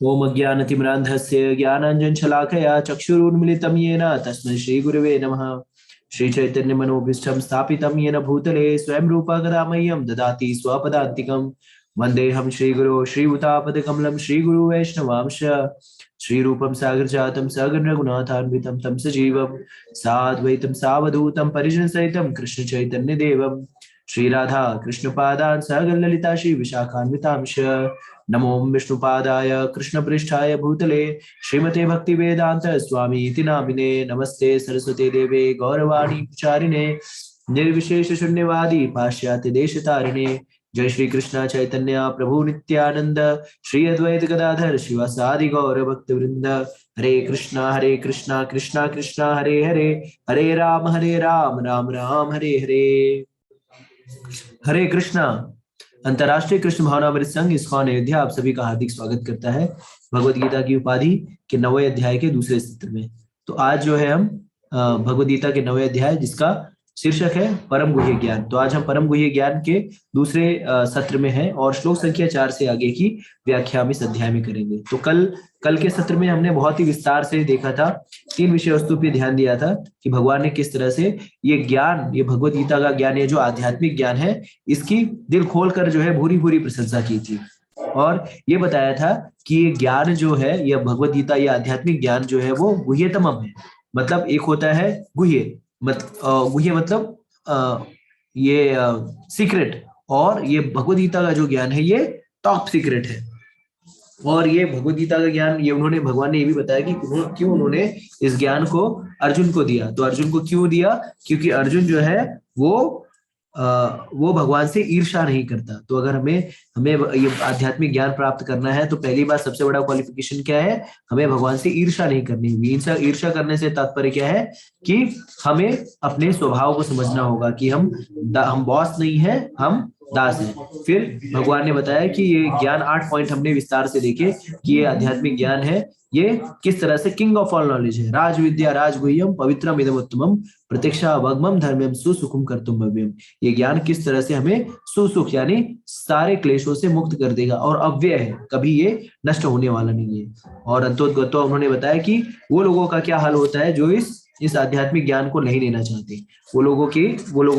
ओम अज्ञानतिमिरान्धस्य ज्ञानाञ्जनशलाकया चक्षुरुन्मिलितं येन तस्मै श्रीगुरवे नमः। श्रीचैतन्यमनोभीष्टं स्थापितं येन भूतले स्वयं रूपा कदा मह्यं ददाति स्वपदान्तिकं। वन्देऽहं श्रीगुरो श्रीयुतापदकमलं श्रीगुरु वैष्णवांश। श्रीरूपं सागरजातं सगण रघुनाथान्वितं तं सजीवं साद्वैतं सावधूतं परिजनसहितं कृष्णचैतन्यदेवं श्रीराधा कृष्णपादान् सगण ललिता श्री विशाखान्वितांश। नमो विष्णुपादाय कृष्णपृष्ठाय भूतले श्रीमते भक्तिवेदांत स्वामी इति नामिने। नमस्ते सरस्वती देवे गौरवाणी प्रचारिणे निर्विशेष शून्यवादी पाश्चात्य देशतारिणे। जय श्री कृष्ण चैतन्य प्रभु नित्यानंद श्री अद्वैत गदाधर शिवासादि गौर भक्त वृंद। हरे कृष्णा कृष्णा कृष्णा हरे हरे, हरे राम राम राम हरे हरे। हरे कृष्णा। अंतर्राष्ट्रीय कृष्ण भावनामृत संघ इस्कॉन अयोध्या आप सभी का हार्दिक स्वागत करता है भगवत गीता की उपाधि के 9वें अध्याय के दूसरे सत्र में। तो आज जो है हम भगवत गीता के 9वें अध्याय जिसका शीर्षक है परम गुह्य ज्ञान। तो आज हम परम गुह्य ज्ञान के दूसरे सत्र में हैं और श्लोक संख्या 4 से आगे की व्याख्या हम इस अध्याय में करेंगे। तो कल के सत्र में हमने बहुत ही विस्तार से देखा था, 3 विषय वस्तु पे ध्यान दिया था कि भगवान ने किस तरह से ये ज्ञान, ये भगवत गीता का ज्ञान, ये जो आध्यात्मिक ज्ञान है, इसकी दिल खोल कर जो है भूरी भूरी प्रशंसा की थी। और ये बताया था कि ये ज्ञान जो है, यह भगवत गीता, ये आध्यात्मिक ज्ञान जो है वो गुह्यतमम है। मतलब एक होता है गुह्य, गुह्य मतलब ये सीक्रेट, और ये भगवत गीता का जो ज्ञान है ये टॉप सीक्रेट है। और ये भगवत गीता का ज्ञान ये उन्होंने, भगवान ने ये भी बताया कि क्यों उन्होंने इस ज्ञान को अर्जुन को दिया। तो अर्जुन को क्यों दिया? क्योंकि अर्जुन जो है वो भगवान से ईर्ष्या नहीं करता। तो अगर हमें ये आध्यात्मिक ज्ञान प्राप्त करना है तो पहली बात, सबसे बड़ा क्वालिफिकेशन क्या है? हमें भगवान से ईर्ष्या नहीं करनी होगी। ईर्ष्या करने से तात्पर्य क्या है कि हमें अपने स्वभाव को समझना होगा कि हम बॉस नहीं है, हम दास है। फिर भगवान ने बताया कि ये ज्ञान 8 पॉइंट हमने विस्तार से देखे कि ये आध्यात्मिक ज्ञान है, ये किस तरह से किंग ऑफ ऑल नॉलेज है। राज विद्या राजगुह्यम पवित्रम इदम उत्तमम प्रतीक्षा भगमम धर्मम सुसुखम कर्तुम भव्यम। ये ज्ञान किस तरह से हमें सुसुख यानी सारे क्लेशों से मुक्त कर देगा और अव्यय है, कभी ये नष्ट होने वाला नहीं है। और अंतोगतो उन्होंने बताया कि वो लोगों का क्या हाल होता है जो इस आध्यात्मिक ज्ञान को नहीं लेना चाहते। वो लोगों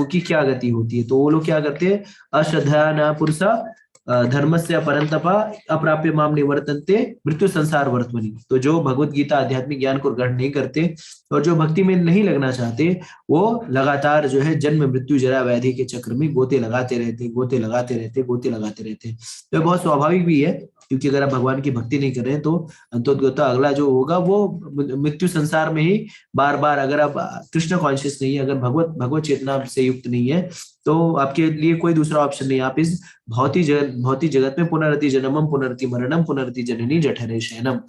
की क्या गति होती है? तो वो लोग क्या करते हैं? अश्रद्धा न पुरुषा धर्मस्य परंतपा अप्राप्य माम निवर्तन्ते मृत्यु संसार वर्तमनि। तो जो भगवत गीता आध्यात्मिक ज्ञान को ग्रहण नहीं करते और जो भक्ति में नहीं लगना चाहते, वो लगातार जो है जन्म मृत्यु जरा व्याधि के चक्र में गोते लगाते रहते। तो बहुत स्वाभाविक भी है, क्योंकि अगर आप भगवान की भक्ति नहीं कर रहे हैं तो अंततः अगला जो होगा वो मृत्यु संसार में ही बार बार, अगर आप कृष्ण कॉन्शियस नहीं है, अगर भगवत चेतना से युक्त नहीं है, तो आपके लिए कोई दूसरा ऑप्शन नहीं। आप इस भौतिक जगत में पुनरति जन्मम पुनरति मरणम पुनरति जननी जठरे शयनम,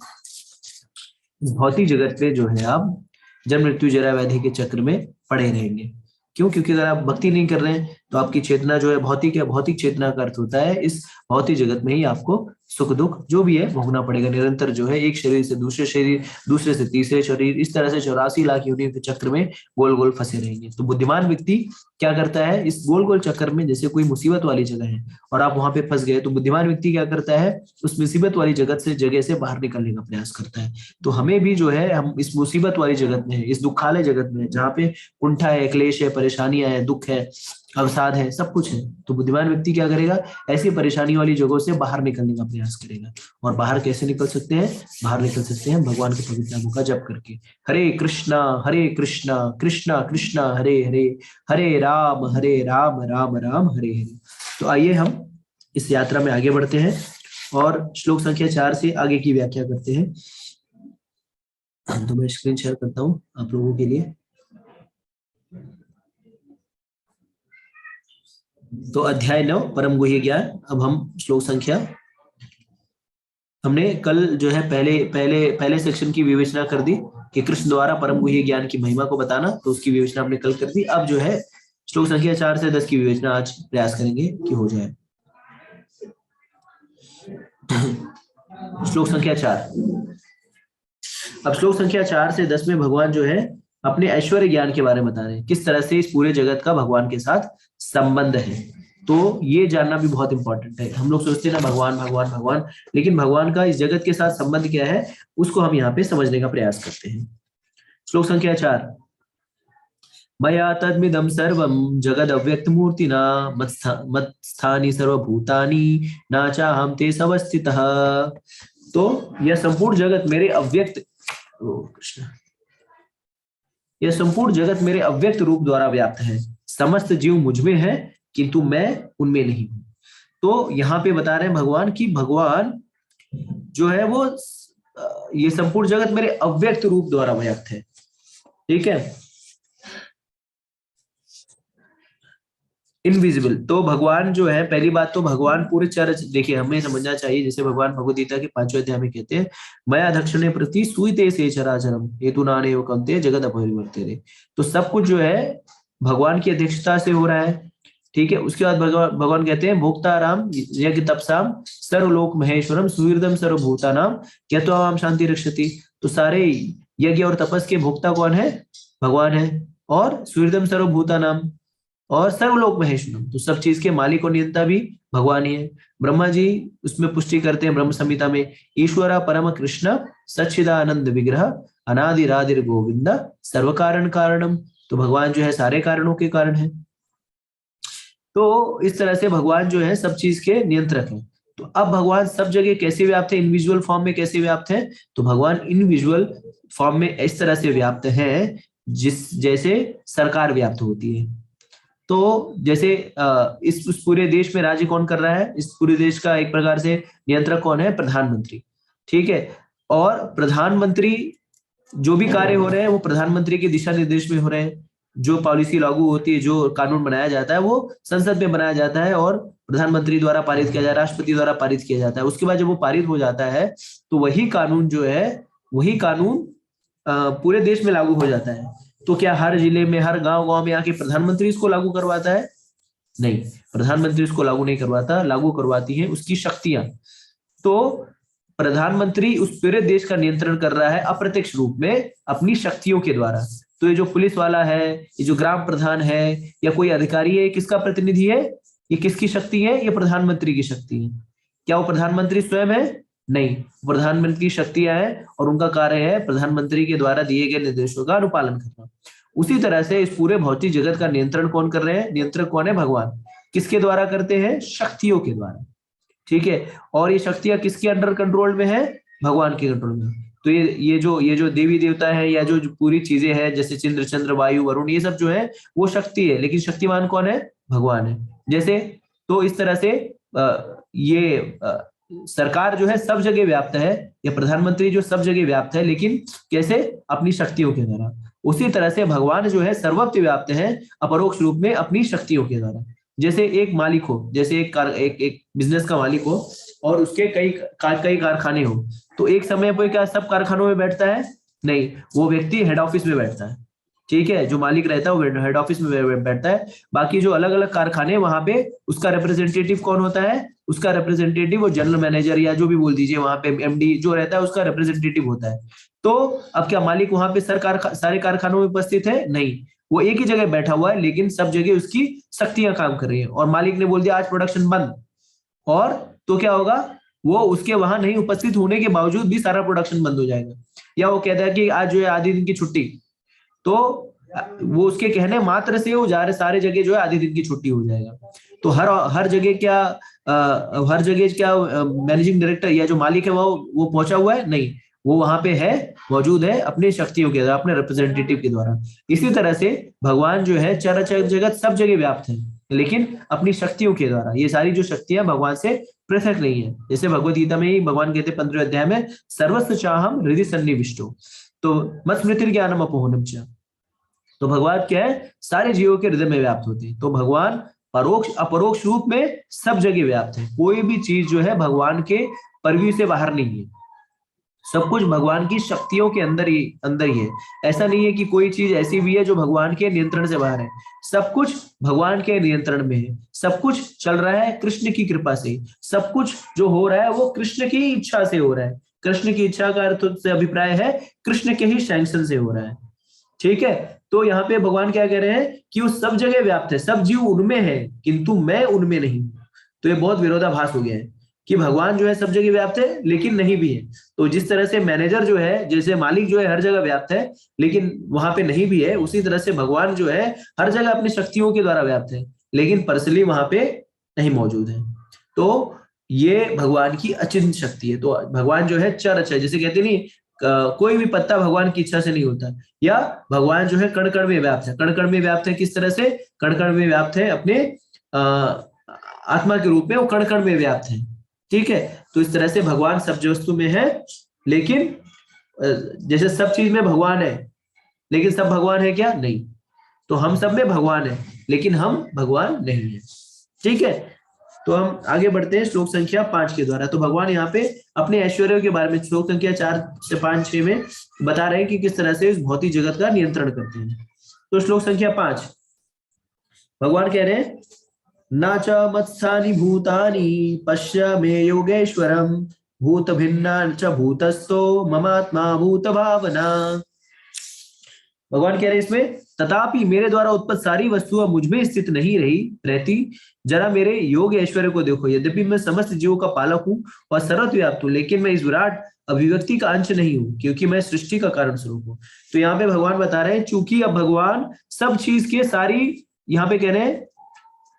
इस भौतिक जगत पे जो है आप जन्म मृत्यु जरा व्याधि के चक्र में पड़े रहेंगे। क्यों? क्योंकि अगर आप भक्ति नहीं कर रहे हैं तो आपकी चेतना जो है भौतिक है। भौतिक चेतना का अर्थ होता है इस भौतिक जगत में ही आपको सुख दुख जो भी है भोगना पड़ेगा। निरंतर जो है एक शरीर से दूसरे शरीर, दूसरे से तीसरे शरीर, इस तरह से 84 लाख योनियों के चक्र में गोल गोल फंसे रहेंगे। तो बुद्धिमान व्यक्ति क्या करता है? इस गोल गोल चक्कर में, जैसे कोई मुसीबत वाली जगह है और आप वहां पे फंस गए, तो बुद्धिमान व्यक्ति क्या करता है? उस मुसीबत वाली जगह से बाहर निकलने का प्रयास करता है। तो हमें भी जो है, हम इस मुसीबत वाली जगत में है, इस दुखालय जगत में है, जहाँ पे कुंठा है, क्लेश है, परेशानियां है, दुख है, अवसाद है, सब कुछ है। तो बुद्धिमान व्यक्ति क्या करेगा? ऐसी परेशानी वाली जगहों से बाहर निकलने का प्रयास करेगा। और बाहर कैसे निकल सकते हैं? बाहर निकल सकते हैं भगवान के पवित्र नामों का जप करके। हरे कृष्णा कृष्णा कृष्णा हरे हरे, हरे राम राम राम हरे हरे। तो आइए हम इस यात्रा में आगे बढ़ते हैं और श्लोक संख्या 4 से आगे की व्याख्या करते हैं। तो मैं स्क्रीन शेयर करता हूं आप लोगों के लिए। तो अध्याय 9 परम गुह्य ज्ञान। अब हम श्लोक संख्या, हमने कल जो है पहले सेक्शन की विवेचना कर दी कि कृष्ण द्वारा परम गुह्य ज्ञान की महिमा को बताना, तो उसकी विवेचना हमने कल कर दी। अब जो है श्लोक संख्या 4 से 10 की विवेचना आज प्रयास करेंगे कि हो जाए। श्लोक संख्या 4। अब श्लोक संख्या 4 से 10 में भगवान जो है अपने ऐश्वर्य ज्ञान के बारे में बता रहे हैं, किस तरह से इस पूरे जगत का भगवान के साथ संबंध है। तो ये जानना भी बहुत इंपॉर्टेंट है। हम लोग सोचते हैं ना भगवान भगवान भगवान, लेकिन भगवान का इस जगत के साथ संबंध क्या है उसको हम यहाँ पे समझने का प्रयास करते हैं। श्लोक संख्या 4। मया तद्मिदं सर्वं जगद अव्यक्त मूर्तिना मत्स्थानि सर्वभूतानि न चाहं ते अवस्थितः। तो यह संपूर्ण जगत मेरे अव्यक्त, ओ कृष्ण, यह संपूर्ण जगत मेरे अव्यक्त रूप द्वारा व्याप्त है। समस्त जीव मुझ में है किंतु मैं उनमें नहीं हूं। तो यहाँ पे बता रहे हैं भगवान की भगवान जो है वो ये संपूर्ण जगत मेरे अव्यक्त रूप द्वारा व्याप्त है। ठीक है, इनविजिबल। तो भगवान जो है, पहली बात तो भगवान पूरे चर, देखिए हमें समझना चाहिए, जैसे भगवान भगवद गीता के 5वें अध्याय में कहते हैं मया दक्षिणे प्रति सूयते से चराचरम हेतु नाने कमते जगत अपरिवर्ते रे। तो सब कुछ जो है भगवान की अध्यक्षता से हो रहा है। ठीक है, उसके बाद भगवान कहते हैं भोक्ताराम यज्ञ तपसाम सर्वलोक महेश्वरम सुहृदम सर्वभूतानाम यत्वाम शांति रक्षति। तो सारे यज्ञ और तपस के भोक्ता कौन है? भगवान है। और सुहृदम सर्वभूतानाम और सर्वलोक महेश्वरम, तो सब चीज के मालिक और नियंता भी भगवान ही है। ब्रह्मा जी उसमें पुष्टि करते हैं ब्रह्म संहिता में, ईश्वरा परम कृष्ण सच्चिदानंद विग्रह अनादिरादिर गोविंद सर्व कारण कारणम। तो भगवान जो है सारे कारणों के कारण है। तो इस तरह से भगवान जो है सब चीज के नियंत्रक है। तो अब भगवान सब जगह कैसे व्याप्त है, इनविजुअल फॉर्म में कैसे व्याप्त है? तो भगवान इनविजुअल फॉर्म में इस तरह से व्याप्त है जिस जैसे सरकार व्याप्त होती है। तो जैसे इस पूरे देश में राज्य कौन कर रहा है? इस पूरे देश का एक प्रकार से नियंत्रक कौन है? प्रधानमंत्री। ठीक है, और प्रधानमंत्री जो भी कार्य हो रहे हैं वो प्रधानमंत्री के दिशा निर्देश में हो रहे हैं। जो पॉलिसी लागू होती है, जो कानून बनाया जाता है वो संसद में बनाया जाता है और प्रधानमंत्री द्वारा पारित किया जाता है, राष्ट्रपति द्वारा पारित किया जाता है। उसके बाद जब वो पारित हो जाता है तो वही कानून जो है, वही कानून पूरे देश में लागू हो जाता है। तो क्या हर जिले में, हर गांव-गांव में आके प्रधानमंत्री इसको लागू करवाता है? नहीं, प्रधानमंत्री इसको लागू नहीं करवाता, लागू करवाती है उसकी शक्तियां। तो प्रधानमंत्री उस पूरे देश का नियंत्रण कर रहा है अप्रत्यक्ष रूप में अपनी शक्तियों के द्वारा। तो ये जो पुलिस वाला है, ये जो ग्राम प्रधान है या कोई अधिकारी है, किसका प्रतिनिधि है? ये किसकी शक्ति है? ये प्रधानमंत्री की शक्ति है। क्या वो प्रधानमंत्री स्वयं है? नहीं, प्रधानमंत्री की शक्तियां हैं और उनका कार्य है प्रधानमंत्री के द्वारा दिए गए निर्देशों का अनुपालन करना। उसी तरह से इस पूरे भौतिक जगत का नियंत्रण कौन कर रहे हैं? नियंत्रक कौन है? भगवान। किसके द्वारा करते हैं? शक्तियों के द्वारा। ठीक है, और ये शक्तियां किसके अंडर कंट्रोल में है? भगवान के कंट्रोल में। तो ये जो देवी देवता है या जो पूरी चीजें हैं, जैसे इंद्र चंद्र वायु वरुण, ये सब जो है वो शक्ति है, लेकिन शक्तिमान कौन है? भगवान है। जैसे तो इस तरह से ये सरकार जो है सब जगह व्याप्त है, या प्रधानमंत्री जो सब जगह व्याप्त है, लेकिन कैसे? अपनी शक्तियों के द्वारा। उसी तरह से भगवान जो है सर्वत्र व्याप्त है अपरोक्ष रूप में अपनी शक्तियों के द्वारा। जैसे एक मालिक हो, जैसे एक बिजनेस का मालिक हो और उसके कई कारखाने हो, तो एक समय पर क्या सब कारखानों में बैठता है? नहीं, वो व्यक्ति हेड ऑफिस में बैठता है। ठीक है, जो मालिक रहता है वो हेड ऑफिस में बैठता है। बाकी जो अलग अलग कारखाने वहां पे उसका रिप्रेजेंटेटिव कौन होता है? उसका रिप्रेजेंटेटिव वो जनरल मैनेजर या जो भी बोल दीजिए, वहां पे एमडी जो रहता है उसका रिप्रेजेंटेटिव होता है। तो अब क्या मालिक वहां पे सारे कारखानों में उपस्थित है? नहीं, वो एक ही जगह बैठा हुआ है, लेकिन सब जगह उसकी शक्तियां काम कर रही है। और मालिक ने बोल दिया आज प्रोडक्शन बंद, और तो क्या होगा? वो उसके वहां नहीं उपस्थित होने के बावजूद भी सारा प्रोडक्शन बंद हो जाएगा। या वो कहता है कि आज जो है आधे दिन की छुट्टी, तो वो उसके कहने मात्र से वो सारे जगह जो है आधे दिन की छुट्टी हो जाएगा। तो हर जगह क्या मैनेजिंग डायरेक्टर या जो मालिक है वो पहुंचा हुआ है? नहीं, वो वहां पे है, मौजूद है अपनी शक्तियों के द्वारा, अपने रिप्रेजेंटेटिव के द्वारा। इसी तरह से भगवान जो है चराचर जगत सब जगह व्याप्त है, लेकिन अपनी शक्तियों के द्वारा। ये सारी जो शक्तियां भगवान से पृथक नहीं है। जैसे भगवद गीता में ही भगवान कहते 15वें अध्याय में सर्वस्व चाहम हृदय सन्निविष्टो तो मत स्मृति ज्ञानम अपोहनम च। तो भगवान क्या है? सारे जीवों के हृदय में व्याप्त होते हैं। तो भगवान परोक्ष अपरोक्ष रूप में सब जगह व्याप्त है। कोई भी चीज जो है भगवान के परव्यू से बाहर नहीं है, सब कुछ भगवान की शक्तियों के अंदर ही है। ऐसा नहीं है कि कोई चीज ऐसी भी है जो भगवान के नियंत्रण से बाहर है। सब कुछ भगवान के नियंत्रण में है, सब कुछ चल रहा है कृष्ण की कृपा से। सब कुछ जो हो रहा है वो कृष्ण की इच्छा से हो रहा है। कृष्ण की इच्छा का अर्थ से अभिप्राय है कृष्ण के ही सैंक्शन से हो रहा है। ठीक है, तो यहाँ पे भगवान क्या कह रहे हैं कि वो सब जगह व्याप्त है, सब जीव उनमें है किंतु मैं उनमें नहीं हूं। तो ये बहुत विरोधाभास हो गया है कि भगवान जो है सब जगह व्याप्त है लेकिन नहीं भी है। तो जिस तरह से मैनेजर जो है, जैसे मालिक जो है हर जगह व्याप्त है लेकिन वहां पे नहीं भी है, उसी तरह से भगवान जो है हर जगह अपनी शक्तियों के द्वारा व्याप्त है लेकिन पर्सनली वहां पे नहीं मौजूद है। तो ये भगवान की अचिंत्य शक्ति है। तो भगवान जो है चर अचर, जैसे कहते नहीं कोई भी पत्ता भगवान की इच्छा से नहीं होता, या भगवान जो है कण कण में व्याप्त है। कण कण में व्याप्त है किस तरह से? कण कण में व्याप्त है अपने आत्मा के रूप में, वो कण कण में व्याप्त है। ठीक है, तो इस तरह से भगवान सब वस्तु में है, लेकिन जैसे सब चीज में भगवान है लेकिन सब भगवान है क्या? नहीं। तो हम सब में भगवान है लेकिन हम भगवान नहीं है। ठीक है, तो हम आगे बढ़ते हैं श्लोक संख्या 5 के द्वारा। तो भगवान यहाँ पे अपने ऐश्वर्य के बारे में श्लोक संख्या 4 से 5 6 में बता रहे हैं कि किस तरह से इस भौतिक जगत का नियंत्रण करते हैं। तो श्लोक संख्या 5 भगवान कह रहे हैं, न च मत्स्थानि भूतानि पश्य मे योगेश्वरम भूत भिन्ना च भूतस्थो ममात्मा भूत भावना। भगवान कह रहे हैं इसमें, तथापि मेरे द्वारा उत्पन्न सारी वस्तुएं मुझ में स्थित नहीं रहती। जरा मेरे योग ऐश्वर्य को देखो। यद्यपि मैं समस्त जीवों का पालक हूँ और सर्वव्याप्त हूँ, लेकिन मैं इस विराट अभिव्यक्ति का अंश नहीं हूँ, क्योंकि मैं सृष्टि का कारण स्वरूप हूँ। तो यहाँ पे भगवान बता रहे हैं, चूंकि अब भगवान सब चीज के सारी, यहाँ पे कह रहे हैं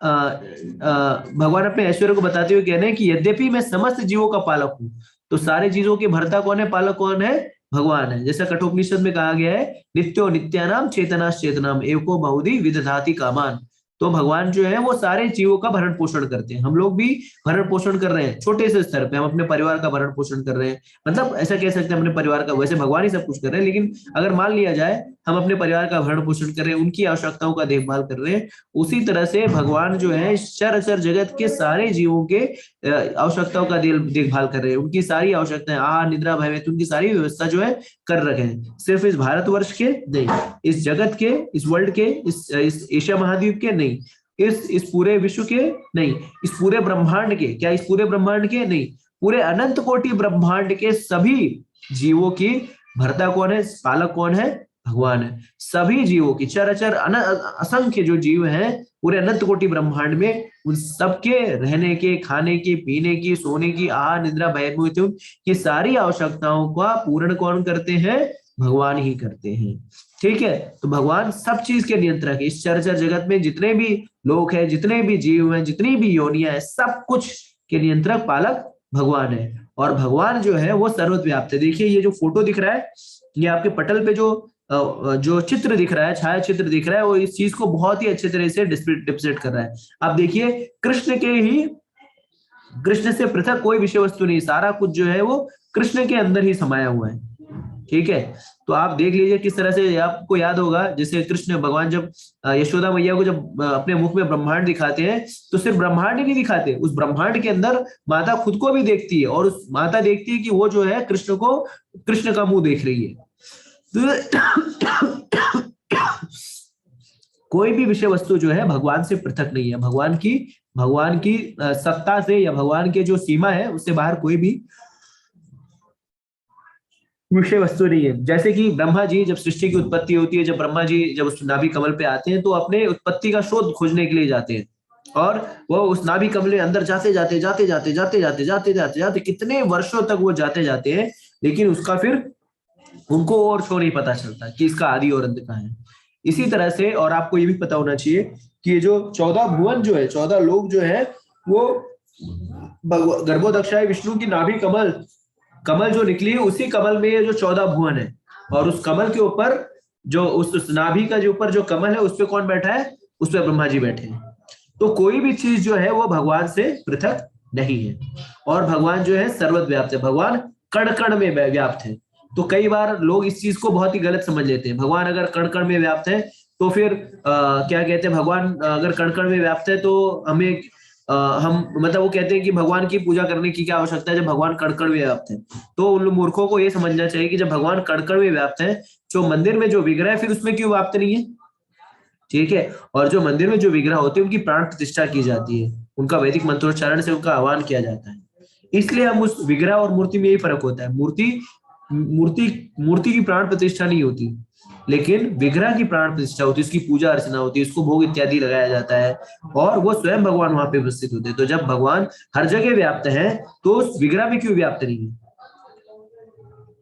भगवान अपने ऐश्वर्य को बताते हुए कह रहे हैं कि यद्यपि मैं समस्त जीवों का पालक हूँ, तो सारे चीजों के भरता कौन है? पालक कौन है? भगवान है। जैसा कठोपनिषद में कहा गया है, नित्यो नित्यानाम चेतनाश चेतनाम एको बहुधि विदधाति कामान। तो भगवान जो है वो सारे जीवों का भरण पोषण करते हैं। हम लोग भी भरण पोषण कर रहे हैं छोटे से स्तर पे, हम अपने परिवार का भरण पोषण कर रहे हैं, मतलब ऐसा कह सकते हैं अपने परिवार का, वैसे भगवान ही सब कुछ कर रहे हैं, लेकिन अगर मान लिया जाए हम अपने परिवार का भरण पोषण कर रहे हैं, उनकी आवश्यकताओं का देखभाल कर रहे हैं, उसी तरह से भगवान जो है चर अचर जगत के सारे जीवों के आवश्यकताओं का देखभाल कर रहे हैं। उनकी सारी आवश्यकताएं, आहार निद्रा भय वेतन, उनकी सारी व्यवस्था जो है कर रखे हैं। सिर्फ इस भारतवर्ष के नहीं, इस जगत के, इस वर्ल्ड के, इस एशिया महाद्वीप के नहीं, इस पूरे विश्व के नहीं, इस पूरे ब्रह्मांड के, क्या इस पूरे ब्रह्मांड के नहीं, पूरे अनंत कोटि ब्रह्मांड के सभी जीवों की भरता कौन है? पालक कौन है? भगवान है। सभी जीवों की चराचर असंख्य जो जीव हैं पूरे अनंत कोटि ब्रह्मांड में, उन सबके रहने के, खाने की, पीने की, सोने की, आहार निद्रा भय ये सारी आवश्यकताओं का पूर्ण कौन करते हैं? भगवान ही करते हैं। ठीक है, तो भगवान सब चीज के नियंत्रक है। इस चराचर जगत में जितने भी लोग हैं, जितने भी जीव हैं, जितनी भी योनियां हैं, सब कुछ के नियंत्रक पालक भगवान है। और भगवान जो है वो सर्वव्याप्त है। देखिए ये जो फोटो दिख रहा है, ये आपके पटल पे जो चित्र दिख रहा है, छाया चित्र दिख रहा है, वो इस चीज को बहुत ही अच्छे तरह से डिस्प्रेट कर रहा है। आप देखिए, कृष्ण से पृथक कोई विषय वस्तु नहीं, सारा कुछ जो है वो कृष्ण के अंदर ही समाया हुआ है। ठीक है, तो आप देख लीजिए किस तरह से, आपको याद होगा जैसे कृष्ण भगवान जब यशोदा मैया को जब अपने मुख में ब्रह्मांड दिखाते हैं, तो सिर्फ ब्रह्मांड ही नहीं दिखाते, उस ब्रह्मांड के अंदर माता खुद को भी देखती है, और उस माता देखती है कि वो जो है कृष्ण का मुंह देख रही है। कोई भी विषय वस्तु जो है भगवान से पृथक नहीं है। भगवान की सत्ता से या भगवान के जो सीमा है उससे बाहर कोई भी विषय वस्तु नहीं है। जैसे कि ब्रह्मा जी जब सृष्टि की उत्पत्ति होती है, जब ब्रह्मा जी जब उस नाभि कमल पे आते हैं, तो अपने उत्पत्ति का शोध खोजने के लिए जाते हैं, और वो उस नाभि कमल के अंदर जाते कितने वर्षों तक वो जाते जाते हैं, लेकिन उसका फिर उनको और शो नहीं पता चलता कि इसका आदि और अंत कहाँ है। इसी तरह से, और आपको ये भी पता होना चाहिए कि ये जो 14 भुवन जो है, 14 लोग जो है, वो गर्भोदक्षाय विष्णु की नाभि कमल जो निकली है, उसी कमल में ये जो 14 भुवन है, और उस कमल के ऊपर जो उस नाभि का जो ऊपर जो कमल है, उस पे कौन बैठा है? उस पे ब्रह्मा जी बैठे हैं। तो कोई भी चीज जो है वो भगवान से पृथक नहीं है, और भगवान जो है सर्वव्याप्त है। भगवान कण कण में व्याप्त है। तो कई बार लोग इस चीज को बहुत ही गलत समझ लेते हैं। भगवान अगर कण कण में व्याप्त है तो फिर क्या कहते हैं, भगवान अगर कण कण में व्याप्त है तो हमें हम मतलब वो कहते हैं कि भगवान की पूजा करने की क्या आवश्यकता है जब भगवान कण कण में व्याप्त है। तो उन मूर्खों को ये समझना चाहिए कि जब भगवान कण कण में व्याप्त है, जो मंदिर में जो विग्रह है फिर उसमें क्यों व्याप्त नहीं है? ठीक है, और जो मंदिर में जो विग्रह होते हैं उनकी प्राण प्रतिष्ठा की जाती है, उनका वैदिक मंत्रोच्चारण से उनका आह्वान किया जाता है। इसलिए हम उस विग्रह और मूर्ति में यही फर्क होता है। मूर्ति की प्राण प्रतिष्ठा नहीं होती, लेकिन विग्रह की प्राण प्रतिष्ठा होती है, उसकी पूजा अर्चना होती है, उसको भोग इत्यादि लगाया जाता है और वो स्वयं भगवान वहां पे उपस्थित होते हैं। तो जब भगवान हर जगह व्याप्त है तो उस विग्रह में क्यों व्याप्त नहीं है?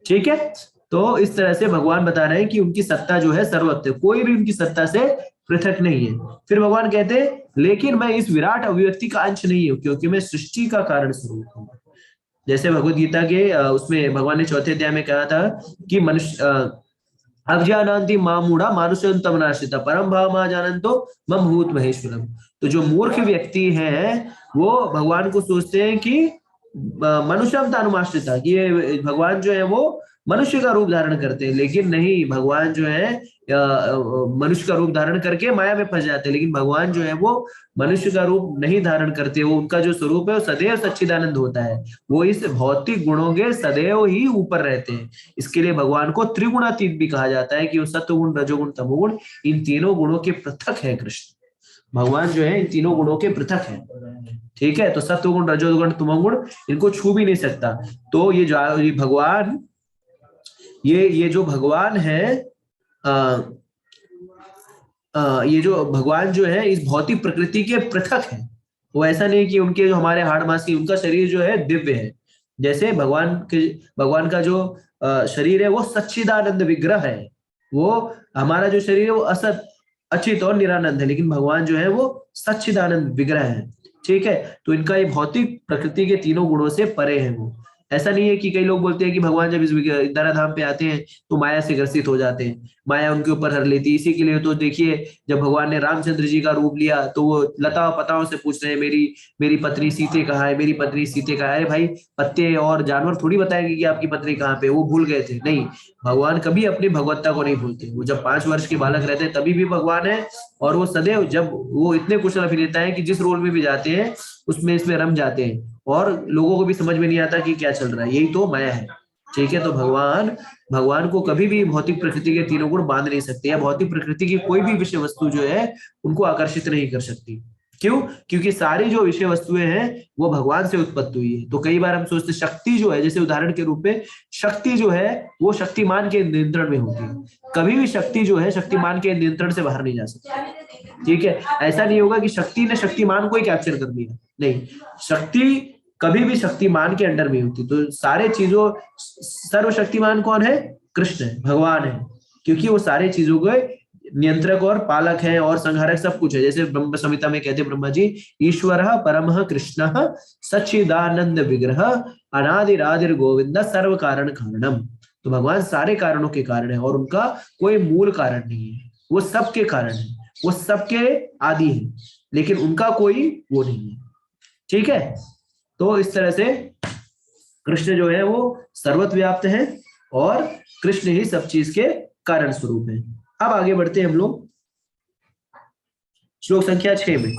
ठीक है, तो इस तरह से भगवान बता रहे हैं कि उनकी सत्ता जो है सर्वत्र, कोई भी उनकी सत्ता से पृथक नहीं है। फिर भगवान कहते हैं लेकिन मैं इस विराट अभिव्यक्ति का अंश नहीं हूं, क्योंकि मैं सृष्टि का कारण स्वरूप हूं। जैसे भगवत गीता के उसमें भगवान ने चौथे अध्याय में कहा था कि मनुष्य अज्ञानांति मामूढ़ा मानुषं तम नाशिता परम भाव मा जानन्तो मम भूत महेश्वरम। तो जो मूर्ख व्यक्ति है वो भगवान को सोचते हैं कि मनुष्यम तानुमाश्रिता, कि ये भगवान जो है वो मनुष्य का रूप धारण करते हैं, लेकिन नहीं, भगवान जो है मनुष्य का रूप धारण करके माया में फंस जाते हैं। लेकिन भगवान जो है वो मनुष्य का रूप नहीं धारण करते, वो उनका जो स्वरूप है वो सदैव सच्चिदानंद होता है, वो इस भौतिक गुणों के सदैव ही ऊपर रहते हैं। इसके लिए भगवान को त्रिगुणातीत भी कहा जाता है कि वो सत्वगुण रजोगुण तमोगुण इन तीनों गुणों के पृथक है। कृष्ण भगवान जो है इन तीनों गुणों के पृथक है। ठीक है, तो सत्वगुण रजोगुण तमोगुण इनको छू भी नहीं सकता। तो ये भगवान ये जो भगवान है ये जो भगवान जो है इस भौतिक प्रकृति के पृथक है। वो ऐसा नहीं कि उनके जो हमारे हाड़ मांस की, उनका शरीर जो है दिव्य है। जैसे भगवान का जो शरीर है वो सच्चिदानंद विग्रह है, वो हमारा जो शरीर है वो असत अचित और निरानंद है, लेकिन भगवान जो है वो सच्चिदानंद विग्रह है। ठीक है, तो इनका ये भौतिक प्रकृति के तीनों गुणों से परे है। वो ऐसा नहीं है कि कई लोग बोलते हैं कि भगवान जब इस धराधाम पे आते हैं तो माया से ग्रसित हो जाते हैं, माया उनके ऊपर हर लेती है। इसी के लिए तो देखिए जब भगवान ने रामचंद्र जी का रूप लिया तो वो लता पताओं से पूछ रहे हैं मेरी पत्नी सीते कहाँ है, मेरी पत्नी सीते कहाँ है। अरे भाई, पत्ते और जानवर थोड़ी बताएंगे कि आपकी पत्नी कहाँ पे, वो भूल गए थे। नहीं, भगवान कभी अपनी भगवत्ता को नहीं भूलते। वो जब 5 वर्ष के बालक रहते हैं तभी भी भगवान है, और वो सदैव जब वो इतने कुशल अभिनेता है कि जिस रोल में भी जाते हैं उसमें इसमें रम जाते हैं और लोगों को भी समझ में नहीं आता कि क्या चल रहा है। यही तो माया है। ठीक है, तो भगवान को कभी भी भौतिक प्रकृति के तीनों गुण बांध नहीं सकते, या भौतिक प्रकृति की कोई भी विषय वस्तु जो है उनको आकर्षित नहीं कर सकती। क्यों? क्योंकि सारी जो विषय वस्तुएं हैं वो भगवान से उत्पत्ति हुई है। तो कई बार हम सोचते शक्ति जो है, जैसे उदाहरण के रूप में शक्ति जो है वो शक्तिमान के नियंत्रण में होती है। कभी भी शक्ति जो है शक्तिमान के नियंत्रण से बाहर नहीं जा सकती। ठीक है, ऐसा नहीं होगा कि शक्ति ने शक्तिमान को ही कैप्चर कर लिया, नहीं, शक्ति कभी भी शक्तिमान के अंडर में होती। तो सारे चीजों सर्वशक्तिमान कौन है? कृष्ण है, भगवान है, क्योंकि वो सारे चीजों के नियंत्रक और पालक है और संहारक सब कुछ है। जैसे ब्रह्म संहिता में कहते ब्रह्मा जी, ईश्वर परमः कृष्ण सच्चिदानंद विग्रह अनादिरादिर गोविंद सर्व कारण कारणम। तो भगवान सारे कारणों के कारण है और उनका कोई मूल कारण नहीं है, वो सबके कारण है, वो सबके आदि है, लेकिन उनका कोई वो नहीं है। ठीक है, तो इस तरह से कृष्ण जो है वो सर्वत्र व्याप्त है और कृष्ण ही सब चीज के कारण स्वरूप है। अब आगे बढ़ते हैं हम लोग श्लोक संख्या 6 में।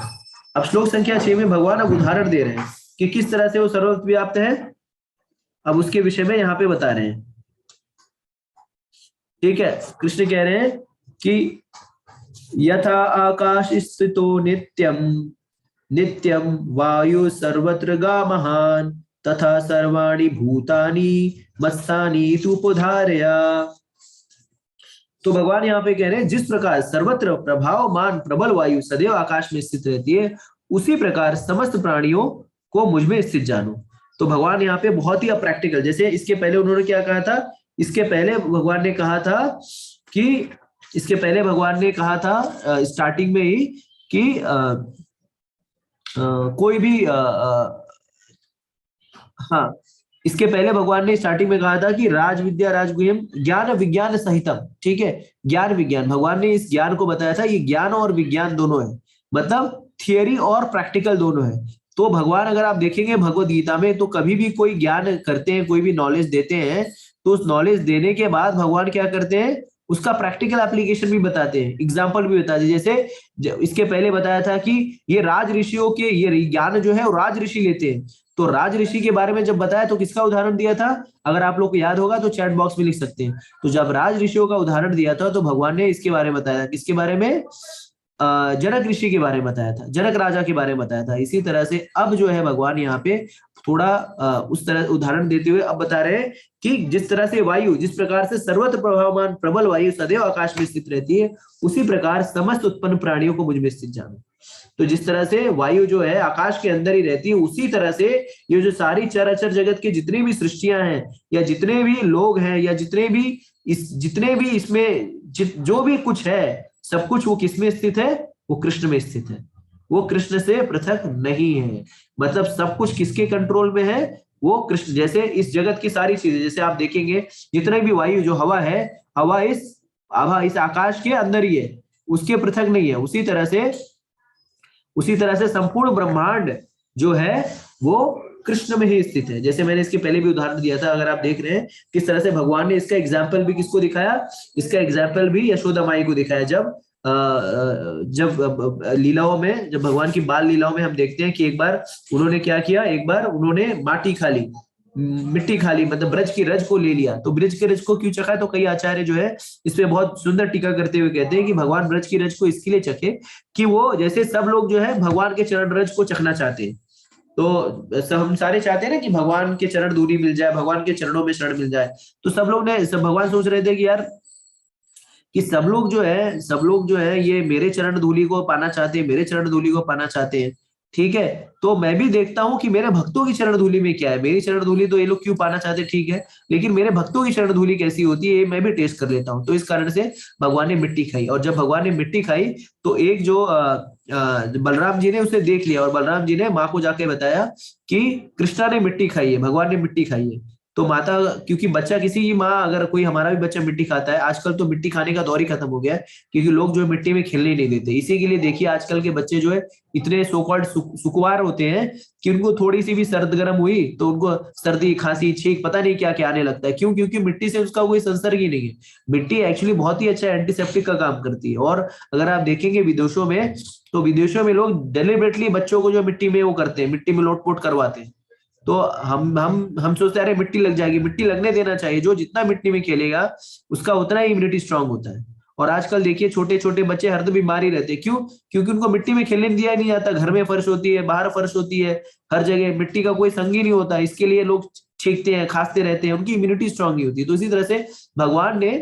अब श्लोक संख्या 6 में भगवान अब उदाहरण दे रहे हैं कि किस तरह से वो सर्वत्र व्याप्त है। अब उसके विषय में यहाँ पे बता रहे हैं। ठीक है, कृष्ण कह रहे हैं कि यथा आकाश स्थितो नित्यम नित्यम वायु सर्वत्र गामहान तथा सर्वाणि भूतानि मत्स्थानि तुपधारया। तो भगवान यहाँ पे कह रहे हैं जिस प्रकार सर्वत्र प्रभावमान प्रबल वायु सदैव आकाश में स्थित रहती है, उसी प्रकार समस्त प्राणियों को मुझ में स्थित जानो। तो भगवान यहाँ पे बहुत ही अप्रैक्टिकल, जैसे इसके पहले उन्होंने क्या कहा था, इसके पहले भगवान ने कहा था स्टार्टिंग में ही कि कोई भी हाँ, इसके पहले भगवान ने स्टार्टिंग में कहा था कि राज विद्या राजगुह्यम ज्ञान विज्ञान सहितम। ठीक है, ज्ञान विज्ञान, भगवान ने इस ज्ञान को बताया था, ये ज्ञान और विज्ञान दोनों है, मतलब थियरी और प्रैक्टिकल दोनों है। तो भगवान अगर आप देखेंगे भगवत गीता में, तो कभी भी कोई ज्ञान करते हैं, कोई भी नॉलेज देते हैं, तो उस नॉलेज देने के बाद भगवान क्या करते हैं, उसका प्रैक्टिकल एप्लीकेशन भी बताते हैं, एग्जाम्पल भी बताते हैं। जैसे इसके पहले बताया था कि ये राज ऋषियों के ये ज्ञान जो है वो राज ऋषि लेते हैं। तो राज ऋषि के बारे में जब बताया तो किसका उदाहरण दिया था, अगर आप लोग को याद होगा तो चैट बॉक्स में लिख सकते हैं। तो जब राज ऋषियों का उदाहरण दिया था तो भगवान ने इसके बारे में बताया, किसके बारे में, जनक ऋषि के बारे में बताया था, जनक राजा के बारे में बताया था। इसी तरह से अब जो है भगवान यहाँ पे थोड़ा उस तरह उदाहरण देते हुए अब बता रहे हैं कि जिस तरह से वायु, जिस प्रकार से सर्वत्र प्रभावमान प्रबल वायु सदैव आकाश में स्थित रहती है, उसी प्रकार समस्त उत्पन्न प्राणियों को मुझ में स्थित जानो। तो जिस तरह से वायु जो है आकाश के अंदर ही रहती है, उसी तरह से ये जो सारी चराचर जगत की जितनी भी सृष्टियां हैं, या जितने भी लोग हैं, या जितने भी इसमें जो भी कुछ है, सब कुछ वो किसमें स्थित है? वो कृष्ण में स्थित है। वो कृष्ण से पृथक नहीं है। मतलब सब कुछ किसके कंट्रोल में है? वो कृष्ण। जैसे इस जगत की सारी चीजें, जैसे आप देखेंगे जितने भी वायु, जो हवा है, हवा इस आकाश के अंदर ही है, उसके पृथक नहीं है। उसी तरह से संपूर्ण ब्रह्मांड जो है वो कृष्ण में ही स्थित है। जैसे मैंने इसके पहले भी उदाहरण दिया था, अगर आप देख रहे हैं किस तरह से भगवान ने इसका एग्जाम्पल भी किसको दिखाया? इसका एग्जाम्पल भी यशोदा माई को दिखाया। जब लीलाओं में, जब भगवान की बाल लीलाओं में हम देखते हैं कि एक बार उन्होंने क्या किया, एक बार उन्होंने माटी खा ली, मिट्टी खा ली, मतलब ब्रज की रज को ले लिया। तो ब्रज के रज को क्यों चखा? तो कई आचार्य जो है इस पे बहुत सुंदर टीका करते हुए कहते हैं कि भगवान ब्रज की रज को इसके लिए चखे कि वो, जैसे सब लोग जो है भगवान के चरण रज को चखना चाहते हैं, तो सब हम सारे चाहते हैं ना कि भगवान के चरण धूली मिल जाए, भगवान के चरणों में शरण मिल जाए। तो सब भगवान सोच रहे थे कि यार, कि सब लोग जो है ये मेरे चरण धूली को पाना चाहते हैं, मेरे चरण धूली को पाना चाहते हैं। ठीक है, तो मैं भी देखता हूं कि मेरे भक्तों की चरण धूली में क्या है। मेरी चरण धूली तो ये लोग क्यों पाना चाहते हैं, ठीक है, लेकिन मेरे भक्तों की चरण धूली कैसी होती है ये मैं भी टेस्ट कर लेता हूं। तो इस कारण से भगवान ने मिट्टी खाई, और जब भगवान ने मिट्टी खाई तो एक जो बलराम जी ने उसे देख लिया, और बलराम जी ने माँ को जाके बताया कि कृष्णा ने मिट्टी खाई है, भगवान ने मिट्टी खाई है। तो माता, क्योंकि बच्चा, किसी की माँ, अगर कोई हमारा भी बच्चा मिट्टी खाता है, आजकल तो मिट्टी खाने का दौर ही खत्म हो गया है, क्योंकि लोग जो है मिट्टी में खेलने ही नहीं देते। इसी के लिए देखिए आजकल के बच्चे जो है इतने सो कॉल्ड सुकुवार होते हैं कि उनको थोड़ी सी भी सर्द गर्म हुई तो उनको सर्दी, खांसी, छींक, पता नहीं क्या क्या आने लगता है। क्यों? क्योंकि मिट्टी से उसका कोई संसर्ग ही नहीं है। मिट्टी एक्चुअली बहुत ही अच्छा एंटीसेप्टिक का काम करती है। और अगर आप देखेंगे विदेशों में, तो विदेशों में लोग डेलिबरेटली बच्चों को जो मिट्टी में वो करते हैं, मिट्टी में लोटपोट करवाते हैं। तो हम सोचते हैं अरे मिट्टी लग जाएगी, मिट्टी लगने देना चाहिए। जो जितना मिट्टी में खेलेगा उसका उतना ही इम्यूनिटी स्ट्रांग होता है। और आजकल देखिए छोटे छोटे बच्चे हर बीमारी रहते हैं। क्यों? क्योंकि उनको मिट्टी में खेलने दिया नहीं जाता। घर में फर्श होती है, बाहर फर्श होती है, हर जगह मिट्टी का कोई संग ही नहीं होता। इसके लिए लोग छींकते हैं, खांसते रहते हैं, उनकी इम्यूनिटी स्ट्रांग नहीं होती। तो इसी तरह से भगवान ने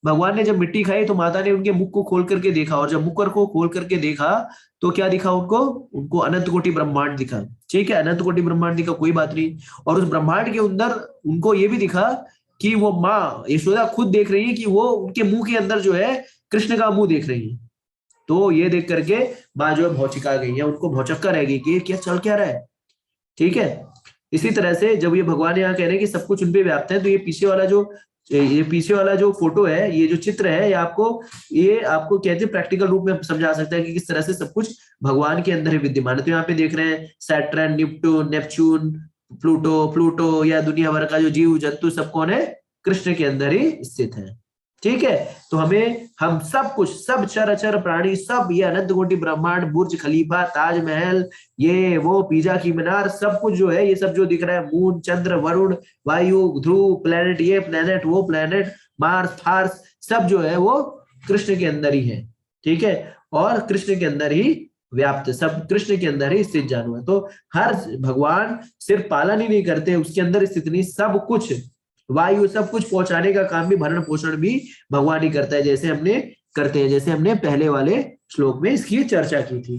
भगवान ने जब मिट्टी खाई तो माता ने उनके मुख को खोल करके देखा, और जब मुख को खोल करके देखा तो क्या दिखा उनको? उनको अनंत कोटि ब्रह्मांड दिखा। ठीक है, अनंत कोटि ब्रह्मांड दिखा, कोई बात नहीं। और उस ब्रह्मांड के अंदर उनको ये भी दिखा कि वो माँ यशोदा खुद देख रही है कि वो उनके मुंह के अंदर जो है कृष्ण का मुंह देख रही है। तो ये देख करके माँ जो है भौचिका गई है, उनको भौचक्का रह गई कि ये क्या चल क्या रहा है। ठीक है, इसी तरह से जब ये भगवान यहाँ कह रहे हैं कि सब कुछ उनपे व्याप्त है, तो ये पीछे वाला जो फोटो है, ये जो चित्र है, ये आपको कहते हैं प्रैक्टिकल रूप में समझा सकता है कि किस तरह से सब कुछ भगवान के अंदर ही विद्यमान है। तो यहाँ पे देख रहे हैं सैटर्न, नेपच्यून, प्लूटो या दुनिया भर का जो जीव जंतु सब कौन है? कृष्ण के अंदर ही स्थित है। ठीक है, तो हम सब कुछ, सब चर प्राणी, सब ये अनंत कोटि ब्रह्मांड, बुर्ज खलीफा, ताजमहल, ये वो पिज़्ज़ा की मीनार, सब कुछ जो है, ये सब जो दिख रहा है, मून, चंद्र, वरुण, वायु, ध्रुव, प्लेनेट, ये प्लेनेट, वो प्लेनेट, मार्स, फार्स, सब जो है वो कृष्ण के अंदर ही है। ठीक है, और कृष्ण के अंदर ही व्याप्त, सब कृष्ण के अंदर ही स्थित जानो है। तो हर भगवान सिर्फ पालन ही नहीं करते, उसके अंदर स्थित नहीं, सब कुछ, वायु, सब कुछ पहुंचाने का काम भी, भरण पोषण भी भगवान ही करता है, जैसे हमने पहले वाले श्लोक में इसकी चर्चा की थी।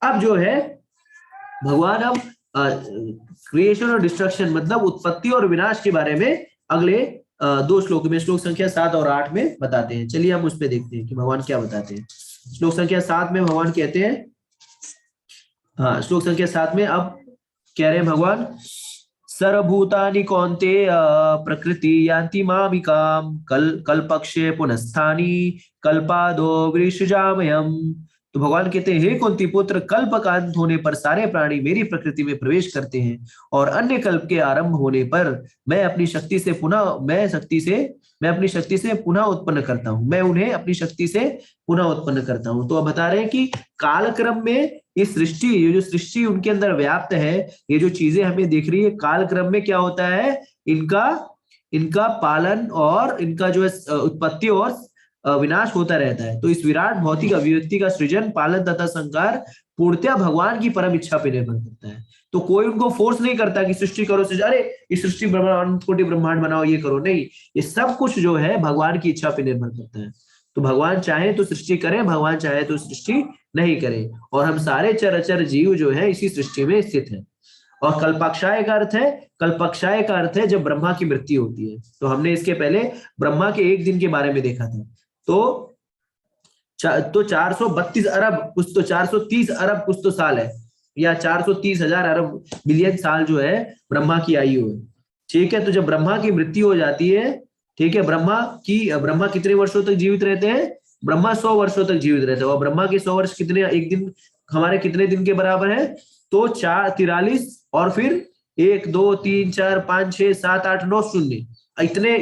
अब जो है भगवान अब क्रिएशन और डिस्ट्रक्शन, मतलब उत्पत्ति और विनाश के बारे में अगले दो श्लोक में, श्लोक संख्या 7 और 8 में बताते हैं। चलिए हम उस पर देखते हैं कि भगवान क्या बताते हैं। श्लोक संख्या 7 में भगवान कहते हैं, हाँ, श्लोक संख्या 7 में अब कह रहे हैं भगवान, सर्वभूतानि कौन्तेय प्रकृति यान्ति मामिकाम कल्पक्षे पुनस्थानि कल्पादो वृषजामयम्। तो भगवान कहते हैं, हे कुंती पुत्र, कल्प का अंत होने पर सारे प्राणी मेरी प्रकृति में प्रवेश करते हैं, और अन्य कल्प के आरंभ होने पर मैं अपनी शक्ति से पुनः उत्पन्न करता हूं। मैं उन्हें अपनी शक्ति से पुनः उत्पन्न करता हूं। तो अब बता रहे हैं कि कालक्रम में ये जो सृष्टि उनके अंदर व्याप्त है, ये जो चीजें हमें दिख रही है, कालक्रम में क्या होता है, इनका पालन और इनका जो है उत्पत्ति और विनाश होता रहता है। तो इस विराट भौतिक अभिव्यक्ति का सृजन, पालन तथा संहार पूर्णतः भगवान की परम इच्छा पर निर्भर करता है। तो कोई उनको फोर्स नहीं करता कि सृष्टि करो, सृष्टि, अरे इस सृष्टि ब्रह्मांड, कोटि ब्रह्मांड बनाओ, ये करो, नहीं। ये सब कुछ जो है भगवान की इच्छा पर निर्भर करता है। तो भगवान चाहे तो सृष्टि करें, भगवान चाहे तो सृष्टि नहीं करे। और हम सारे चराचर जीव जो है इसी सृष्टि में स्थित है। और कल्पक्षाय का अर्थ है, कल्पक्षाय का अर्थ है जब ब्रह्मा की मृत्यु होती है। तो हमने इसके पहले ब्रह्मा के एक दिन के बारे में देखा था। तो 432 अरब, कुछ तो 430 अरब कुछ तो साल है, या 430,000 अरब बिलियन साल जो है ब्रह्मा की आयु है। ठीक है, तो जब ब्रह्मा की मृत्यु हो जाती है, ठीक है, ब्रह्मा कितने वर्षों तक जीवित रहते हैं? ब्रह्मा 100 वर्षों तक जीवित रहते हैं। और ब्रह्मा के 100 वर्ष कितने, एक दिन हमारे कितने दिन के बराबर है? तो 43, और फिर 1 2 3 4 5 6 7 8 9 शून्य,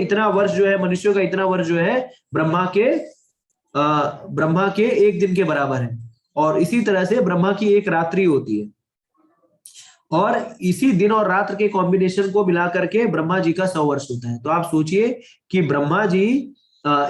इतना वर्ष जो है मनुष्यों का, इतना वर्ष जो है ब्रह्मा के एक दिन के बराबर है। और इसी तरह से ब्रह्मा की एक रात्रि होती है, और इसी दिन और रात्र के कॉम्बिनेशन को मिला करके ब्रह्मा जी का 100 वर्ष होता है। तो आप सोचिए कि ब्रह्मा जी,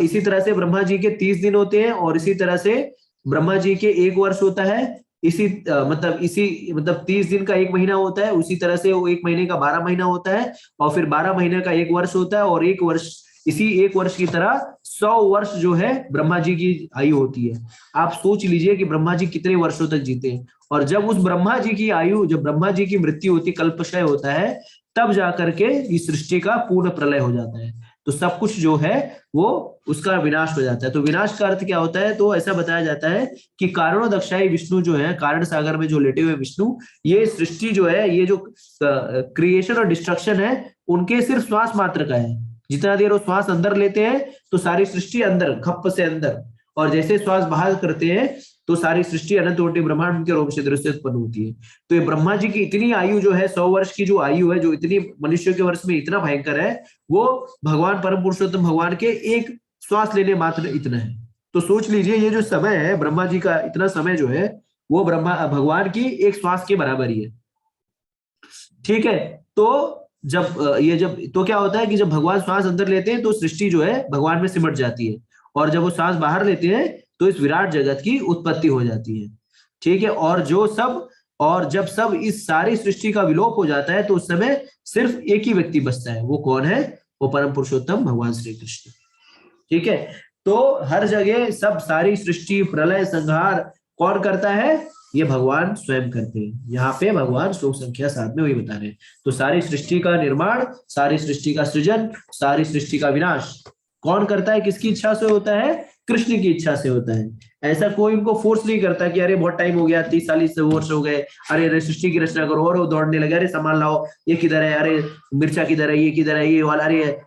इसी तरह से ब्रह्मा जी के 30 दिन होते हैं, और इसी तरह से ब्रह्मा जी के 1 वर्ष होता है। मतलब 30 दिन का 1 महीना होता है, उसी तरह से वो 1 महीने का 12 महीना होता है, और फिर 12 महीने का 1 वर्ष होता है, और 1 वर्ष, इसी 1 वर्ष की तरह 100 वर्ष जो है ब्रह्मा जी की आयु होती है। आप सोच लीजिए कि ब्रह्मा जी कितने वर्षों तक जीते हैं। और जब उस ब्रह्मा जी की आयु, जब ब्रह्मा जी की मृत्यु होती, कल्पक्षय होता है, तब जाकर के इस सृष्टि का पूर्ण प्रलय हो जाता है। तो सब कुछ जो है वो उसका विनाश हो जाता है। तो विनाश का अर्थ क्या होता है? तो ऐसा बताया जाता है कि कारणों दक्षाई विष्णु जो है, कारण सागर में जो लेटे हुए विष्णु, ये सृष्टि जो है, ये जो क्रिएशन और डिस्ट्रक्शन है, उनके सिर्फ श्वास मात्र का है। जितना देर वो श्वास अंदर लेते हैं तो सारी सृष्टि अंदर, खप्प से अंदर, और जैसे श्वास बाहर करते हैं तो सारी सृष्टि अनंत कोटि ब्रह्मांड के रूप से दृश्य उत्पन्न होती है। तो ये ब्रह्मा जी की इतनी आयु जो है, 100 वर्ष की जो आयु है, जो इतनी मनुष्य के वर्ष में इतना भयंकर है, वो भगवान परम पुरुषोत्तम भगवान के एक श्वास लेने मात्र इतना है। तो सोच लीजिए, ये जो समय है ब्रह्मा जी का, इतना समय जो है वो भगवान की एक श्वास के बराबर ही है। ठीक है, तो जब क्या होता है कि जब भगवान श्वास अंदर लेते हैं तो सृष्टि जो है भगवान में सिमट जाती है, और जब वो श्वास बाहर लेते हैं तो इस विराट जगत की उत्पत्ति हो जाती है। ठीक है, और जब सब इस सारी सृष्टि का विलोप हो जाता है तो उस समय सिर्फ एक ही व्यक्ति बचता है। वो कौन है? वो परम पुरुषोत्तम भगवान श्री कृष्ण। ठीक है, तो हर जगह सब सारी सृष्टि, प्रलय, संहार कौन करता है? ये भगवान स्वयं करते हैं। यहाँ पे भगवान श्लोक संख्या 7 में वही बता रहे हैं। तो सारी सृष्टि का निर्माण, सारी सृष्टि का सृजन, सारी सृष्टि का विनाश कौन करता है? किसकी इच्छा से होता है? कृष्ण की इच्छा से होता है। ऐसा कोई उनको फोर्स नहीं करता कि अरे बहुत टाइम हो गया, 30-40 वर्ष हो गए, अरे सृष्टि की रचना करो, और वो दौड़ने लगे, अरे सामान लाओ, ये किधर है, अरे मिर्चा किधर है, ये किधर है, ये वाला, अरे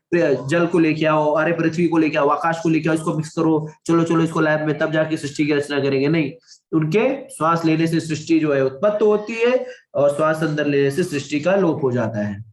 जल को लेके आओ, अरे पृथ्वी को लेके आओ, आकाश को लेके आओ, इसको मिक्स करो, चलो चलो इसको लैब में, तब जाके सृष्टि की रचना करेंगे। नहीं, उनके श्वास लेने से सृष्टि जो है उत्पत्ति होती है, और श्वास अंदर लेने से सृष्टि का लोप हो जाता है,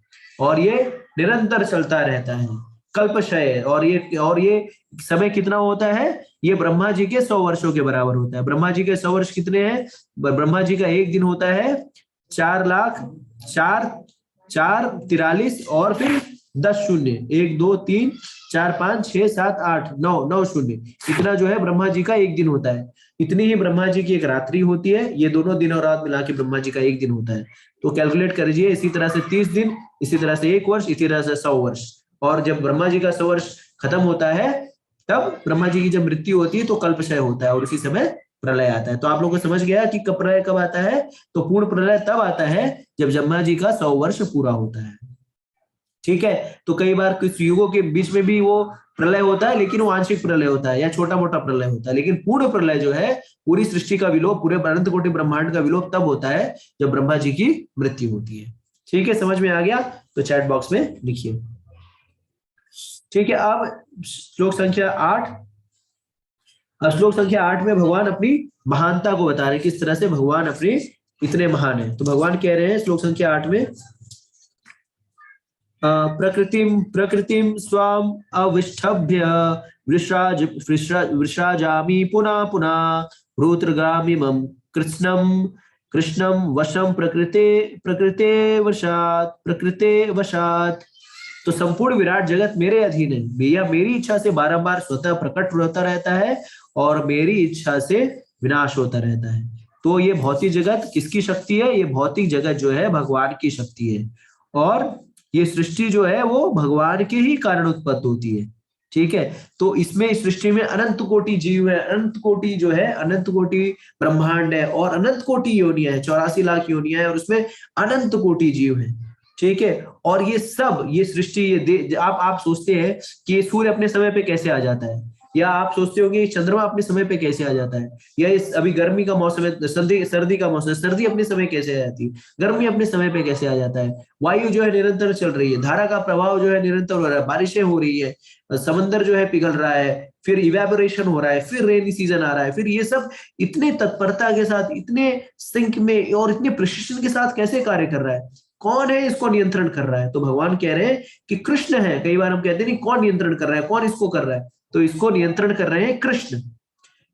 और ये निरंतर चलता रहता है, कल्पक्षय। और ये समय कितना होता है? ये ब्रह्मा जी के 100 वर्षों के बराबर होता है। ब्रह्मा जी के 100 वर्ष कितने हैं? ब्रह्मा जी का एक दिन होता है 4,04,43, और फिर 10 शून्य, 1 2 3 4 5 6 7 8 9 शून्य, इतना जो है ब्रह्मा जी का एक दिन होता है। इतनी ही ब्रह्मा जी की एक रात्रि होती है। ये दोनों दिन और रात मिला के ब्रह्मा जी का एक दिन होता है। तो कैलकुलेट कर लीजिए, इसी तरह से 30 दिन, इसी तरह से 1 वर्ष, इसी तरह से 100 वर्ष। और जब ब्रह्मा जी का 100 वर्ष खत्म होता है, तब ब्रह्मा जी की जब मृत्यु होती है तो कल्पक्षय होता है, और उसी समय प्रलय आता है। तो आप लोगों को समझ गया कि प्रलय कब आता है? तो पूर्ण प्रलय तब आता है जब ब्रह्मा जी का 100 वर्ष पूरा होता है। ठीक है, तो कई बार कुछ युगों के बीच में भी वो प्रलय होता है, लेकिन वो आंशिक प्रलय होता है या छोटा मोटा प्रलय होता है। लेकिन पूर्ण प्रलय जो है, पूरी सृष्टि का विलोप, पूरे अनंत कोटि ब्रह्मांड का विलोप तब होता है जब ब्रह्मा जी की मृत्यु होती है। ठीक है, समझ में आ गया? तो चैट बॉक्स में लिखिए। ठीक है, अब श्लोक संख्या 8। अब श्लोक संख्या 8 में भगवान अपनी महानता को बता रहे हैं, किस तरह से भगवान अपने इतने महान है। तो भगवान कह रहे हैं श्लोक संख्या 8 में, प्रकृतिम स्वाम अविष्ठभ्य वृषाजामि पुनः पुनः भ्रूतग्रामिमं कृष्णम वशम प्रकृते वशात्। तो संपूर्ण विराट जगत मेरे अधीन है, भैया मेरी इच्छा से बारंबार स्वतः प्रकट होता रहता है और मेरी इच्छा से विनाश होता रहता है। तो ये भौतिक जगत किसकी शक्ति है? ये भौतिक जगत जो है भगवान की शक्ति है, और ये सृष्टि जो है वो भगवान के ही कारण उत्पन्न होती है। ठीक है, तो इसमें इस सृष्टि में अनंत कोटि जीव है, अनंत कोटि जो है, अनंत कोटि ब्रह्मांड है, और अनंत कोटि योनियां है, 84 लाख योनियां है, और उसमें अनंत कोटि जीव है। ठीक है, और ये सब, ये सृष्टि, आप सोचते हैं कि ये सूर्य अपने समय पे कैसे आ जाता है, या आप सोचते होंगे चंद्रमा अपने समय पे कैसे आ जाता है, या इस अभी गर्मी का मौसम है, सर्दी का मौसम है, सर्दी अपने समय कैसे आ जाती है, गर्मी अपने समय पे कैसे आ जाता है, वायु जो है निरंतर चल रही है, धारा का प्रभाव जो है निरंतर हो रहा है, बारिशें हो रही है, समंदर जो है पिघल रहा है, फिर इवेपोरेशन हो रहा है, फिर रेनी सीजन आ रहा है, फिर ये सब इतने तत्परता के साथ, इतने सिंक में और इतने प्रिसिशन के साथ कैसे कार्य कर रहा है? कौन है इसको नियंत्रण कर रहा है? तो भगवान कह रहे हैं कि कृष्ण है। कई बार हम कहते हैं नहीं, कौन नियंत्रण कर रहा है, कौन इसको कर रहा है? तो इसको नियंत्रण कर रहे हैं कृष्ण।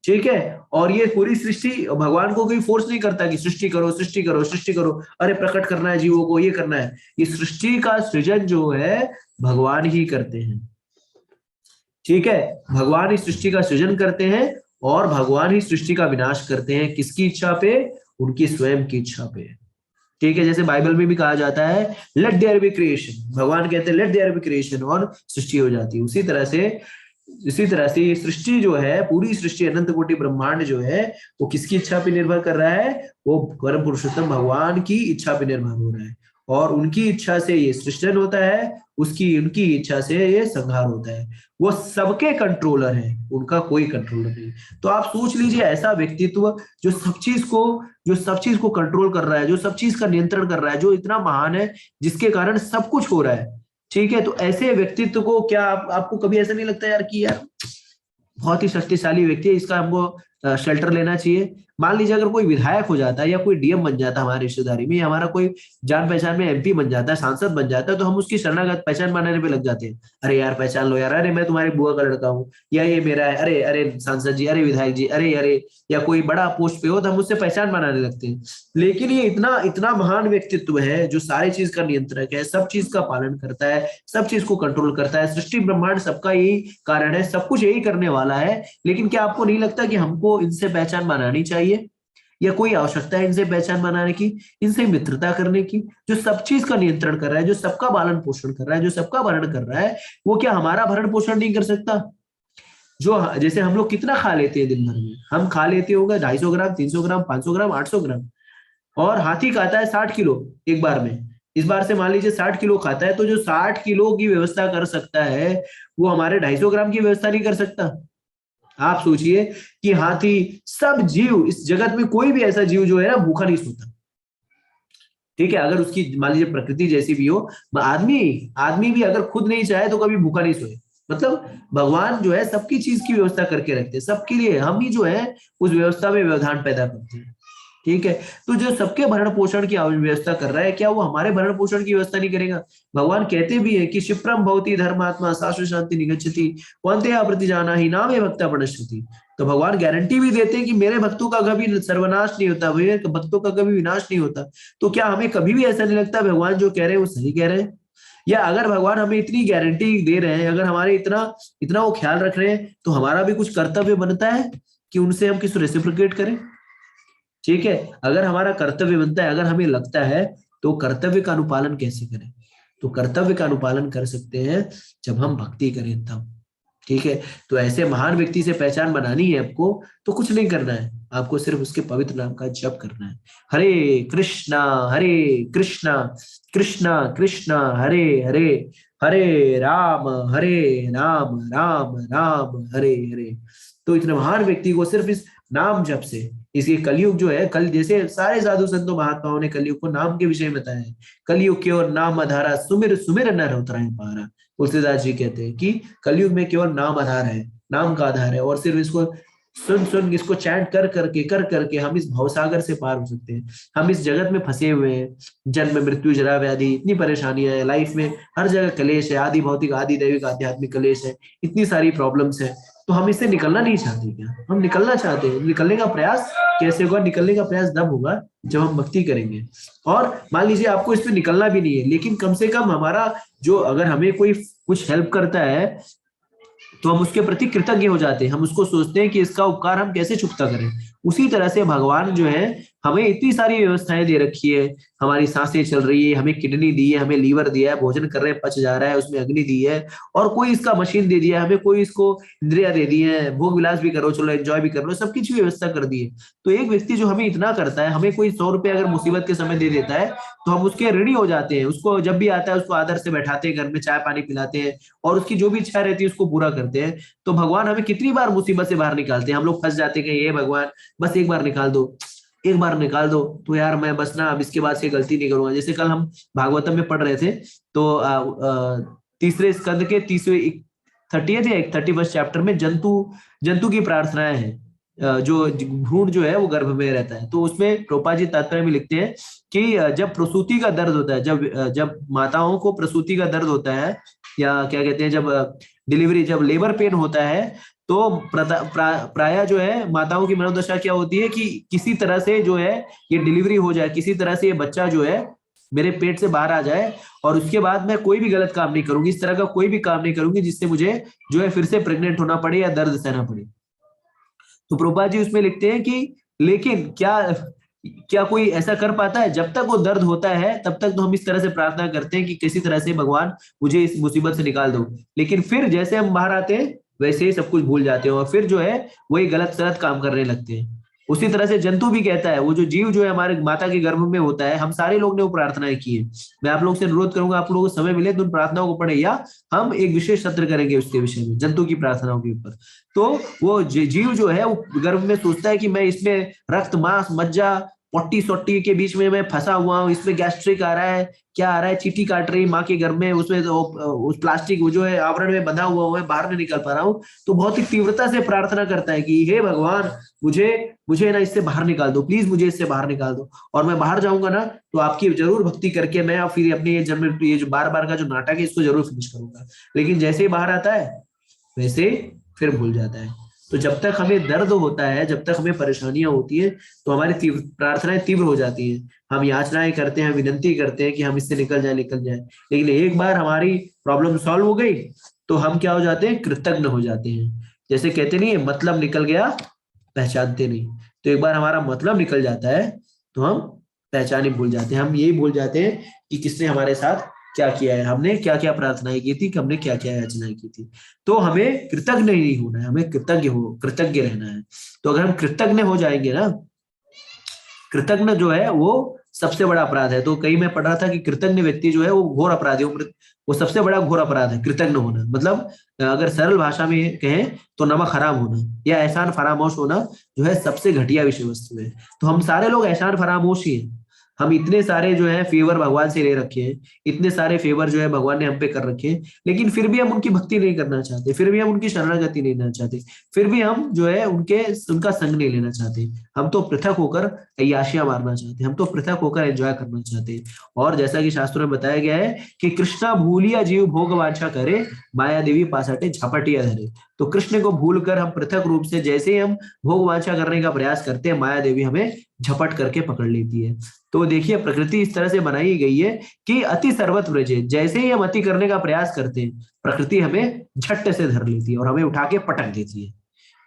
ठीक है, और ये पूरी सृष्टि, भगवान को कोई फोर्स नहीं करता कि सृष्टि करो सृष्टि करो सृष्टि करो, अरे प्रकट करना है जीवों को, ये करना है। ये सृष्टि का सृजन जो है भगवान ही करते हैं। ठीक है, भगवान ही सृष्टि का सृजन करते हैं और भगवान ही सृष्टि का विनाश करते हैं। किसकी इच्छा पे? उनकी स्वयं की इच्छा पे। ठीक है, जैसे बाइबल में भी कहा जाता है लेट देयर बी क्रिएशन, भगवान कहते हैं लेट देयर बी क्रिएशन, और सृष्टि हो जाती है। इसी तरह से ये सृष्टि जो है, पूरी सृष्टि, अनंत कोटि ब्रह्मांड जो है, वो किसकी इच्छा पे निर्भर कर रहा है? वो परम पुरुषोत्तम भगवान की इच्छा पे निर्भर हो रहा है, और उनकी इच्छा से ये सृष्टन होता है, उनकी इच्छा से ये संहार होता है। वो सबके कंट्रोलर है, उनका कोई कंट्रोलर नहीं। तो आप सोच लीजिए, ऐसा व्यक्तित्व जो सब चीज को कंट्रोल कर रहा है, जो सब चीज का नियंत्रण कर रहा है, जो इतना महान है, जिसके कारण सब कुछ हो रहा है। ठीक है, तो ऐसे व्यक्तित्व को क्या आपको कभी ऐसा नहीं लगता यार कि यार बहुत ही शक्तिशाली व्यक्ति है, इसका हमको शेल्टर लेना चाहिए? मान लीजिए अगर कोई विधायक हो जाता है, या कोई डीएम बन जाता है हमारी रिश्तेदारी में, या हमारा कोई जान पहचान में एमपी बन जाता है, सांसद बन जाता है, तो हम उसकी शरणागत पहचान बनाने पे लग जाते हैं। अरे यार पहचान लो यार, अरे मैं तुम्हारी बुआ का लड़का हूँ, या ये मेरा है, अरे अरे सांसद जी, अरे विधायक जी, अरे अरे, या कोई बड़ा पोस्ट पे हो तो हम उससे पहचान बनाने लगते हैं। लेकिन ये इतना इतना महान व्यक्तित्व है जो सारी चीज का नियंत्रक है, सब चीज का पालन करता है, सब चीज को कंट्रोल करता है, सृष्टि ब्रह्मांड सबका यही कारण है, सब कुछ यही करने वाला है। लेकिन क्या आपको नहीं लगता कि हमको इनसे पहचान बनानी चाहिए, या कोई आवश्यकता है इनसे पहचान बनाने की, इनसे मित्रता करने की? जो सब चीज का नियंत्रण कर रहा है, जो सबका पालन पोषण कर रहा है, जो सबका भरण कर रहा है, वो क्या हमारा भरण पोषण नहीं कर सकता? जो जैसे हम लोग कितना खा लेते हैं दिन भर में, हम खा लेते होंगे 250 ग्राम, 300 ग्राम, 500 ग्राम, 800 ग्राम, और हाथी खाता है 60 किलो एक बार में। इस बार से मान लीजिए 60 किलो खाता है, तो जो 60 किलो की व्यवस्था कर सकता है, वो हमारे 250 ग्राम की व्यवस्था नहीं कर सकता। आप सोचिए कि हाथी, सब जीव, इस जगत में कोई भी ऐसा जीव जो है ना भूखा नहीं सोता। ठीक है, अगर उसकी मान लीजिए प्रकृति जैसी भी हो, आदमी भी अगर खुद नहीं चाहे तो कभी भूखा नहीं सोए। मतलब भगवान जो है सबकी चीज की व्यवस्था करके रखते हैं, सबके लिए। हम ही जो है उस व्यवस्था में व्यवधान पैदा करते हैं। ठीक है, तो जो सबके भरण पोषण की व्यवस्था कर रहा है, क्या वो हमारे भरण पोषण की व्यवस्था नहीं करेगा? भगवान कहते भी है कि क्षिप्रम भवति धर्मात्मा शाश्वत शांति निगच्छति कौन्तेय प्रतिजाना ही नामे भक्ता प्रणश्यति। तो भगवान गारंटी भी देते हैं कि मेरे भक्तों का कभी सर्वनाश नहीं होता, मेरे भक्तों का कभी विनाश नहीं होता। तो क्या हमें कभी भी ऐसा नहीं लगता भगवान जो कह रहे हैं वो सही कह रहे हैं? या अगर भगवान हमें इतनी गारंटी दे रहे हैं, अगर हमारे इतना इतना वो ख्याल रख रहे हैं, तो हमारा भी कुछ कर्तव्य बनता है कि उनसे हम किसी रेसिप्रोकेट करें। ठीक है, अगर हमारा कर्तव्य बनता है, अगर हमें लगता है, तो कर्तव्य का अनुपालन कैसे करें? तो कर्तव्य का अनुपालन कर सकते हैं जब हम भक्ति करें तब। ठीक है, तो ऐसे महान व्यक्ति से पहचान बनानी है आपको, तो कुछ नहीं करना है, आपको सिर्फ उसके पवित्र नाम का जप करना है। हरे कृष्णा कृष्णा कृष्णा हरे हरे, हरे राम राम राम हरे हरे। तो इतने महान व्यक्ति को सिर्फ इस नाम जप से, इसी कलयुग जो है, कल जैसे सारे साधु संतों महात्माओं ने कलयुग को नाम के विषय में बताया है। कलयुग की ओर नाम आधारा, सुमिर सुमिर नर उतराए पारा। तुलसीदास जी कहते हैं कि कलयुग में केवल नाम आधार है, नाम का आधार है, और सिर्फ इसको सुन इसको चैंट कर करके हम इस भवसागर से पार हो सकते हैं। हम इस जगत में फंसे हुए हैं, जन्म मृत्यु जरा व्याधि, इतनी परेशानियां है लाइफ में, हर जगह कलेश है, आदि भौतिक आदि दैविक आध्यात्मिक कलेश है, इतनी सारी प्रॉब्लम्स है। तो हम इससे निकलना नहीं चाहते क्या? हम निकलना चाहते हैं। निकलने का प्रयास कैसे होगा? निकलने का प्रयास तब होगा जब हम भक्ति करेंगे। और मान लीजिए आपको इसमें निकलना भी नहीं है, लेकिन कम से कम हमारा जो, अगर हमें कोई कुछ हेल्प करता है तो हम उसके प्रति कृतज्ञ हो जाते हैं। हम उसको सोचते हैं कि इसका उपकार हम कैसे चुकता करें। उसी तरह से भगवान जो है हमें इतनी सारी व्यवस्थाएं दे रखी है। हमारी सांसें चल रही है, हमें किडनी दी है, हमें लीवर दिया है, भोजन कर रहे हैं पच जा रहा है, उसमें अग्नि दी है, और कोई इसका मशीन दे दिया है हमें, कोई इसको इंद्रिया दे दी है, भोग विलास भी करो, चलो एंजॉय भी कर लो, सब कुछ व्यवस्था कर दी है। तो एक व्यक्ति जो हमें इतना करता है, हमें कोई 100 रुपए अगर मुसीबत के समय दे देता है, तो हम उसके ऋणी हो जाते हैं। उसको जब भी आता है उसको आदर से बैठाते हैं, घर में चाय पानी पिलाते हैं, और उसकी जो भी इच्छा रहती है उसको पूरा करते हैं। तो भगवान हमें कितनी बार मुसीबत से बाहर निकालते हैं। हम लोग फंस जाते हैं कि ये भगवान बस एक बार निकाल दो, एक बार निकाल दो, तो यार मैं बस ना अब इसके बाद से गलती नहीं करूंगा। जैसे कल हम भागवतम में पढ़ रहे थे, तो तीसरे स्कंद के तीसरे 30th या 31st चैप्टर में जंतु जंतु की प्रार्थनाएं हैं। जो भ्रूण जो है वो गर्भ में रहता है, तो उसमें प्रभुपाद जी तात्पर्य में लिखते हैं कि जब प्रसूति का दर्द होता है, जब माताओं को प्रसूति का दर्द होता है, या क्या कहते हैं, जब डिलीवरी, जब लेबर पेन होता है, तो प्राय जो है माताओं की मनोदशा क्या होती है कि किसी तरह से जो है ये डिलीवरी हो जाए, किसी तरह से ये बच्चा जो है मेरे पेट से बाहर आ जाए, और उसके बाद मैं कोई भी गलत काम नहीं करूंगी, इस तरह का कोई भी काम नहीं करूंगी जिससे मुझे जो है फिर से प्रेग्नेंट होना पड़े या दर्द सहना पड़े। तो प्रभुपाद जी उसमें लिखते हैं कि लेकिन क्या क्या कोई ऐसा कर पाता है? जब तक वो दर्द होता है तब तक तो हम इस तरह से प्रार्थना करते हैं कि किसी तरह से भगवान मुझे इस मुसीबत से निकाल दो। लेकिन फिर जैसे हम बाहर आते हैं वैसे ही सब कुछ भूल जाते हैं, और फिर जो है वही गलत गलत काम करने लगते हैं। उसी तरह से जंतु भी कहता है, वो जो जीव जो है हमारे माता के गर्भ में होता है, हम सारे लोग ने वो प्रार्थनाएं की है। मैं आप लोग से अनुरोध करूंगा, आप लोगों को समय मिले तो उन प्रार्थनाओं को पढ़े, या हम एक विशेष सत्र करेंगे उसके विषय में, जंतु की प्रार्थनाओं के ऊपर। तो वो जीव जो है वो गर्भ में सोचता है कि मैं इसमें रक्त मांस मज्जा पोटी सोटी के बीच में मैं फंसा हुआ हूँ, इसमें गैस्ट्रिक आ रहा है, क्या आ रहा है, चीटी काट रही माँ के गर्भ में, उसमें तो उस प्लास्टिक वो जो है आवरण में बंधा हुआ हूँ, बाहर नहीं निकल पा रहा हूँ। तो बहुत ही तीव्रता से प्रार्थना करता है कि हे भगवान, मुझे मुझे ना इससे बाहर निकाल दो, प्लीज मुझे इससे बाहर निकाल दो, और मैं बाहर जाऊंगा ना तो आपकी जरूर भक्ति करके मैं फिर अपने ये जन्म, ये जो बार बार का जो नाटक है इसको जरूर फिनिश करूंगा। लेकिन जैसे ही बाहर आता है वैसे फिर भूल जाता है। तो जब तक हमें दर्द होता है, जब तक हमें परेशानियां होती है, तो हमारी प्रार्थनाएं तीव्र हो जाती हैं। हम याचनाएं करते हैं, विनंती करते हैं कि हम इससे निकल जाए, निकल जाए। लेकिन एक बार हमारी प्रॉब्लम सॉल्व हो गई तो हम क्या हो जाते हैं? कृतज्ञ हो जाते हैं। जैसे कहते नहीं है, मतलब निकल गया पहचानते नहीं। तो एक बार हमारा मतलब निकल जाता है तो हम पहचान ही भूल जाते हैं। हम यही भूल जाते हैं कि किसने हमारे साथ क्या किया है, हमने क्या क्या प्रार्थनाएं की थी, हमने क्या क्या याचनाएं की थी। तो हमें कृतज्ञ नहीं होना है, हमें कृतज्ञ रहना है। तो अगर हम कृतज्ञ हो जाएंगे ना, कृतज्ञ जो है वो सबसे बड़ा अपराध है। तो कहीं मैं पढ़ रहा था कि कृतज्ञ व्यक्ति जो है वो घोर अपराधी, वो सबसे बड़ा घोर अपराध है कृतज्ञ होना। मतलब अगर सरल भाषा में कहें तो नमक हराम होना या एहसान फरामोश होना जो है सबसे घटिया विषय वस्तु है। तो हम सारे लोग एहसान फरामोश ही हैं। हम इतने सारे जो है फेवर भगवान से ले रखे हैं, इतने सारे फेवर जो है भगवान ने हम पे कर रखे हैं, लेकिन फिर भी हम उनकी भक्ति नहीं करना चाहते, फिर भी हम उनकी शरणागति नहीं लेना चाहते, फिर भी हम जो है उनका संग नहीं लेना चाहते। हम तो पृथक होकर अय्याशियां मारना चाहते हैं, हम तो पृथक होकर एंजॉय करना चाहते हैं। और जैसा कि शास्त्रों में बताया गया है कि कृष्णा भूलिया जीव भोग वांछा करे, माया देवी पासाटे झपटिया धरे। तो कृष्ण को भूलकर हम पृथक रूप से जैसे ही हम भोग वांछा करने का प्रयास करते हैं, माया देवी हमें झपट करके पकड़ लेती है। तो देखिए प्रकृति इस तरह से बनाई गई है कि अति सर्वत्र व्रजे, जैसे ही हम अति करने का प्रयास करते हैं प्रकृति हमें झट्ट से धर लेती है और हमें उठा के पटक देती है।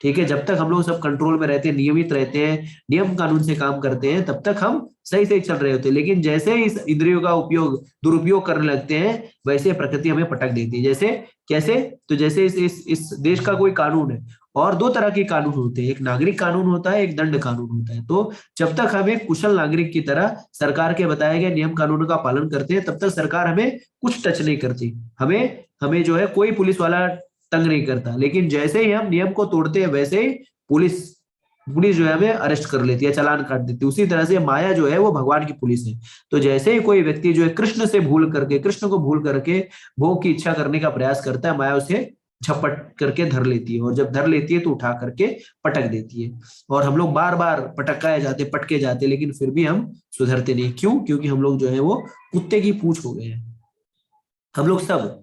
ठीक है, जब तक हम लोग सब कंट्रोल में रहते हैं, नियमित रहते हैं, नियम कानून से काम करते हैं, तब तक हम सही सही चल रहे होते हैं। लेकिन जैसे ही इस इंद्रियों का उपयोग दुरुपयोग करने लगते हैं, वैसे प्रकृति हमें पटक देती है। जैसे कैसे? तो जैसे इस देश का कोई कानून है, और दो तरह के कानून होते हैं, एक नागरिक कानून होता है, एक दंड कानून होता है। तो जब तक हम एक कुशल नागरिक की तरह सरकार के बताए गए नियम कानून का पालन करते हैं, तब तक सरकार हमें कुछ टच नहीं करती, हमें हमें जो है कोई पुलिस वाला तंग नहीं करता। लेकिन जैसे ही हम नियम को तोड़ते हैं, वैसे ही पुलिस पुलिस जो है हमें अरेस्ट कर लेती है, चालान काट देती है। उसी तरह से माया जो है वो भगवान की पुलिस है। तो जैसे ही कोई व्यक्ति जो है कृष्ण को भूल करके भोग की इच्छा करने का प्रयास करता है, माया उसे झपट करके धर लेती है, और जब धर लेती है तो उठा करके पटक देती है। और हम लोग बार बार पटकाए जाते, पटके जाते, लेकिन फिर भी हम सुधरते नहीं। क्यों? क्योंकि हम लोग जो है वो कुत्ते की पूंछ हो गए हैं। हम लोग सब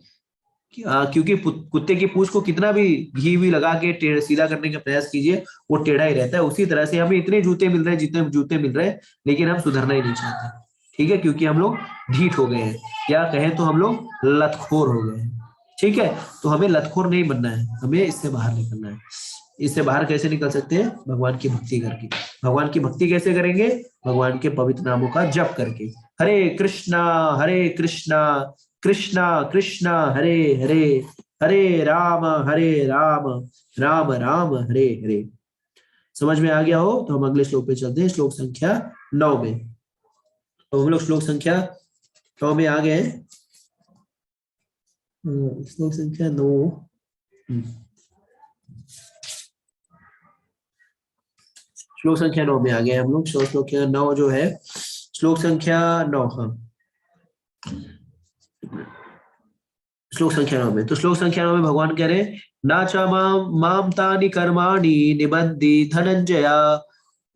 क्योंकि कुत्ते की पूंछ को कितना भी घी भी लगा के सीधा करने का प्रयास कीजिए, वो टेढ़ा ही रहता है। उसी तरह से हमें इतने जूते मिल रहे हैं, जितने जूते मिल रहे हैं, लेकिन हम सुधरना ही नहीं चाहते। ठीक है, क्योंकि हम लोग ढीठ हो गए हैं, या कहें तो हम लोग लतखोर हो गए हैं। ठीक है, तो हमें लतखोर नहीं बनना है, हमें इससे बाहर निकलना है। इससे बाहर कैसे निकल सकते हैं? भगवान की भक्ति करके। भगवान की भक्ति कैसे करेंगे? भगवान के पवित्र नामों का जप करके। हरे कृष्णा कृष्णा कृष्णा हरे हरे, हरे राम, राम राम हरे हरे। समझ में आ गया हो तो हम अगले श्लोक पे चलते हैं, श्लोक संख्या 9 में। तो हम लोग श्लोक संख्या 9 में आ गए हैं। श्लोक संख्या 9। श्लोक संख्या 9 में आ गए हम लोग। श्लोक संख्या 9 जो है, श्लोक संख्या 9, हाँ, श्लोक संख्या 9 में। तो श्लोक संख्या 9 में भगवान कह रहे हैं, नाचा माम तानि कर्माणि निबद्धि धनंजया,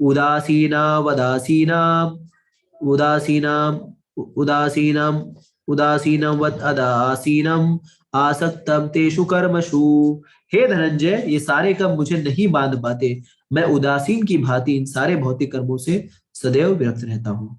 उदासीना वदासीना उदासीनाम उदासीनम उदासीनम वद अदासीनम आसक्तम तेषु कर्मसु। हे धनंजय, ये सारे कर्म मुझे नहीं बांध पाते, मैं उदासीन की भांति इन सारे भौतिक कर्मों से सदैव विरक्त रहता हूँ।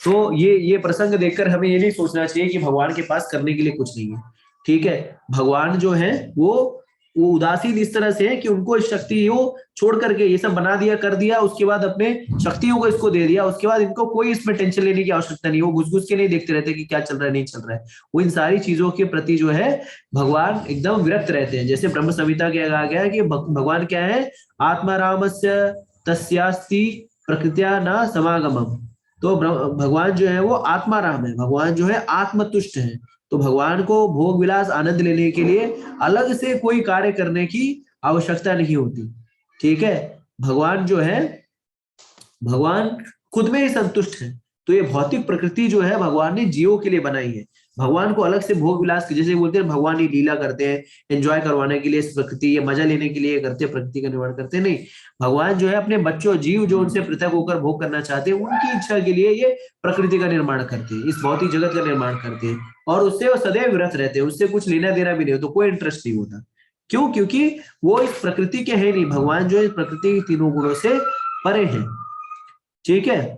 तो ये प्रसंग देखकर हमें ये नहीं सोचना चाहिए कि भगवान के पास करने के लिए कुछ नहीं है। ठीक है, भगवान जो है वो उदासीन इस तरह से है कि उनको इस शक्ति वो छोड़ करके ये सब बना दिया, कर दिया, उसके बाद अपने शक्तियों को इसको दे दिया, उसके बाद इनको कोई इसमें टेंशन लेने की आवश्यकता नहीं। वो घुस घुस के नहीं देखते रहते कि क्या चल रहा है नहीं चल रहा है। वो इन सारी चीजों के प्रति जो है भगवान एकदम विरक्त रहते हैं। जैसे ब्रह्म संहिता के कहा गया है कि भगवान क्या है, आत्मा रामस्य तस्यास्ति प्रकृत्या न समागमम। तो भगवान जो है वो आत्मा राम है, भगवान जो है आत्मतुष्ट है। तो भगवान को भोग विलास आनंद लेने के लिए अलग से कोई कार्य करने की आवश्यकता नहीं होती। ठीक है, भगवान जो है, भगवान खुद में ही संतुष्ट है। तो ये भौतिक प्रकृति जो है भगवान ने जीवों के लिए बनाई है। भगवान को अलग से भोग विलास, जैसे बोलते हैं भगवान ये लीला करते हैं एंजॉय करवाने के लिए, इस प्रकृति या मजा लेने के लिए करते हैं, प्रकृति का निर्माण करते नहीं। भगवान जो है अपने बच्चों, जीव जो उनसे पृथक होकर भोग करना चाहते हैं, उनकी इच्छा के लिए ये प्रकृति का निर्माण करते हैं, इस भौतिक जगत का निर्माण करते हैं, और उससे वो सदैव विरत रहते हैं, उससे कुछ लेना देना भी नहीं हो, तो कोई इंटरेस्ट नहीं होता। क्यों? क्योंकि वो इस प्रकृति के है नहीं। भगवान जो है प्रकृति के तीनों गुणों से परे हैं। ठीक है,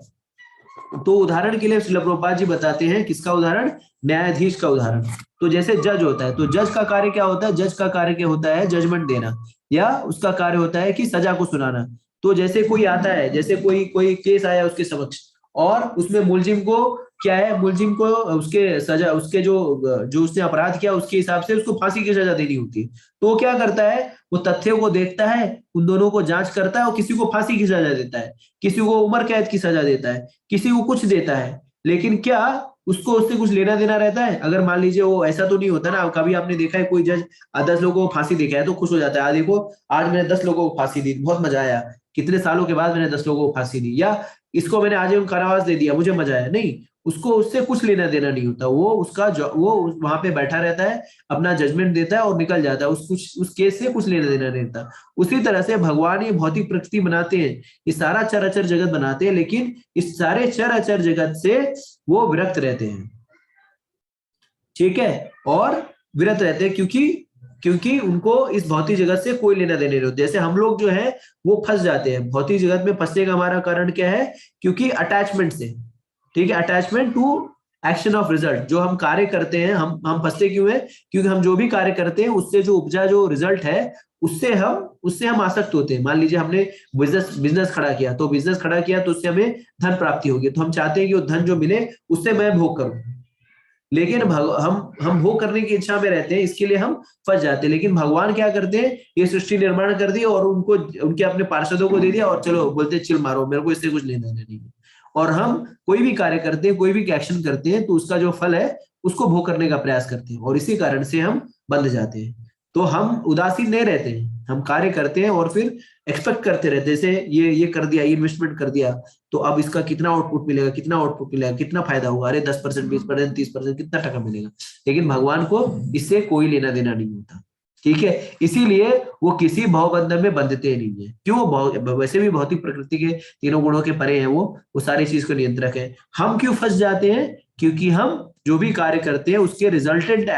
तो उदाहरण के लिए श्रील प्रभुपाद जी बताते हैं, किसका उदाहरण? न्यायाधीश का उदाहरण। तो जैसे जज होता है, तो जज का कार्य क्या होता है? जज का कार्य क्या होता है? जजमेंट देना, या उसका कार्य होता है कि सजा को सुनाना। तो जैसे कोई आता है, जैसे कोई कोई केस आया उसके समक्ष, और उसमें मुलजिम को क्या है, मुलजिम को उसके सजा, उसके जो उसने अपराध किया उसके हिसाब से उसको फांसी की सजा देनी होती है। तो वो क्या करता है, वो तथ्यों को देखता है, उन दोनों को जांच करता है, और किसी को फांसी की सजा देता है, किसी को उम्र कैद की सजा देता है, किसी को कुछ देता है। लेकिन क्या उसको उससे कुछ लेना देना रहता है? अगर मान लीजिए वो, ऐसा तो नहीं होता ना, कभी आपने देखा है कोई जज 10 लोगों को फांसी देखा है तो खुश हो जाता है, देखो आज मैंने 10 लोगों को फांसी दी, बहुत मजा आया, कितने सालों के बाद मैंने 10 लोगों को फांसी दी, या इसको मैंने आजीवन कारावास दे दिया, मुझे मजा आया। नहीं, उसको उससे कुछ लेना देना नहीं होता। वो वो वहां पे बैठा रहता है, अपना जजमेंट देता है और निकल जाता है, उस केस से कुछ लेना देना नहीं होता। उसी तरह से भगवान ये भौतिक प्रकृति बनाते हैं, ये सारा चराचर जगत बनाते हैं, लेकिन इस सारे चराचर जगत से वो विरक्त रहते हैं। ठीक है, और विरत रहते हैं क्योंकि उनको इस भौतिक जगत से कोई लेना देना नहीं होता। जैसे हम लोग जो है वो फंस जाते हैं भौतिक जगत में। फंसने का हमारा कारण क्या है? क्योंकि अटैचमेंट से। ठीक है, attachment to action of result. जो हम कार्य करते हैं, हम फंसते क्यों है? क्योंकि हम जो भी कार्य करते हैं उससे जो उपजा जो रिजल्ट है उससे हम आसक्त होते हैं। मान लीजिए हमने बिजनेस खड़ा किया, तो बिजनेस खड़ा किया तो उससे हमें धन प्राप्ति होगी, तो हम चाहते हैं कि वो धन जो मिले उससे मैं भोग करूं। लेकिन हम भोग करने की इच्छा में रहते हैं, इसके लिए हम फंस जाते हैं। लेकिन भगवान क्या करते हैं, ये सृष्टि निर्माण कर दी और उनको उनके अपने पार्षदों को दे दिया, और चलो बोलते चिल मारो, मेरे को इससे कुछ लेना देना नहीं है। और हम कोई भी कार्य करते हैं, कोई भी एक्शन करते हैं, तो उसका जो फल है उसको भोग करने का प्रयास करते हैं, और इसी कारण से हम बंध जाते हैं। तो हम उदासीन नहीं रहते हैं, हम कार्य करते हैं और फिर एक्सपेक्ट करते रहते हैं। जैसे ये कर दिया, ये इन्वेस्टमेंट कर दिया, तो अब इसका कितना आउटपुट मिलेगा, कितना आउटपुट मिलेगा, कितना फायदा होगा, अरे 10%, 20%, 30%, कितना टका मिलेगा। लेकिन भगवान को इससे कोई लेना देना नहीं होता। ठीक है, इसीलिए वो किसी भावबंधन में बंधते नहीं है। क्यों? वैसे भी भौतिक प्रकृति के तीनों गुणों के परे हैं, वो सारी चीज को नियंत्रक है। हम क्यों फंस जाते हैं? क्योंकि हम जो भी कार्य करते हैं उसके रिजल्टेंट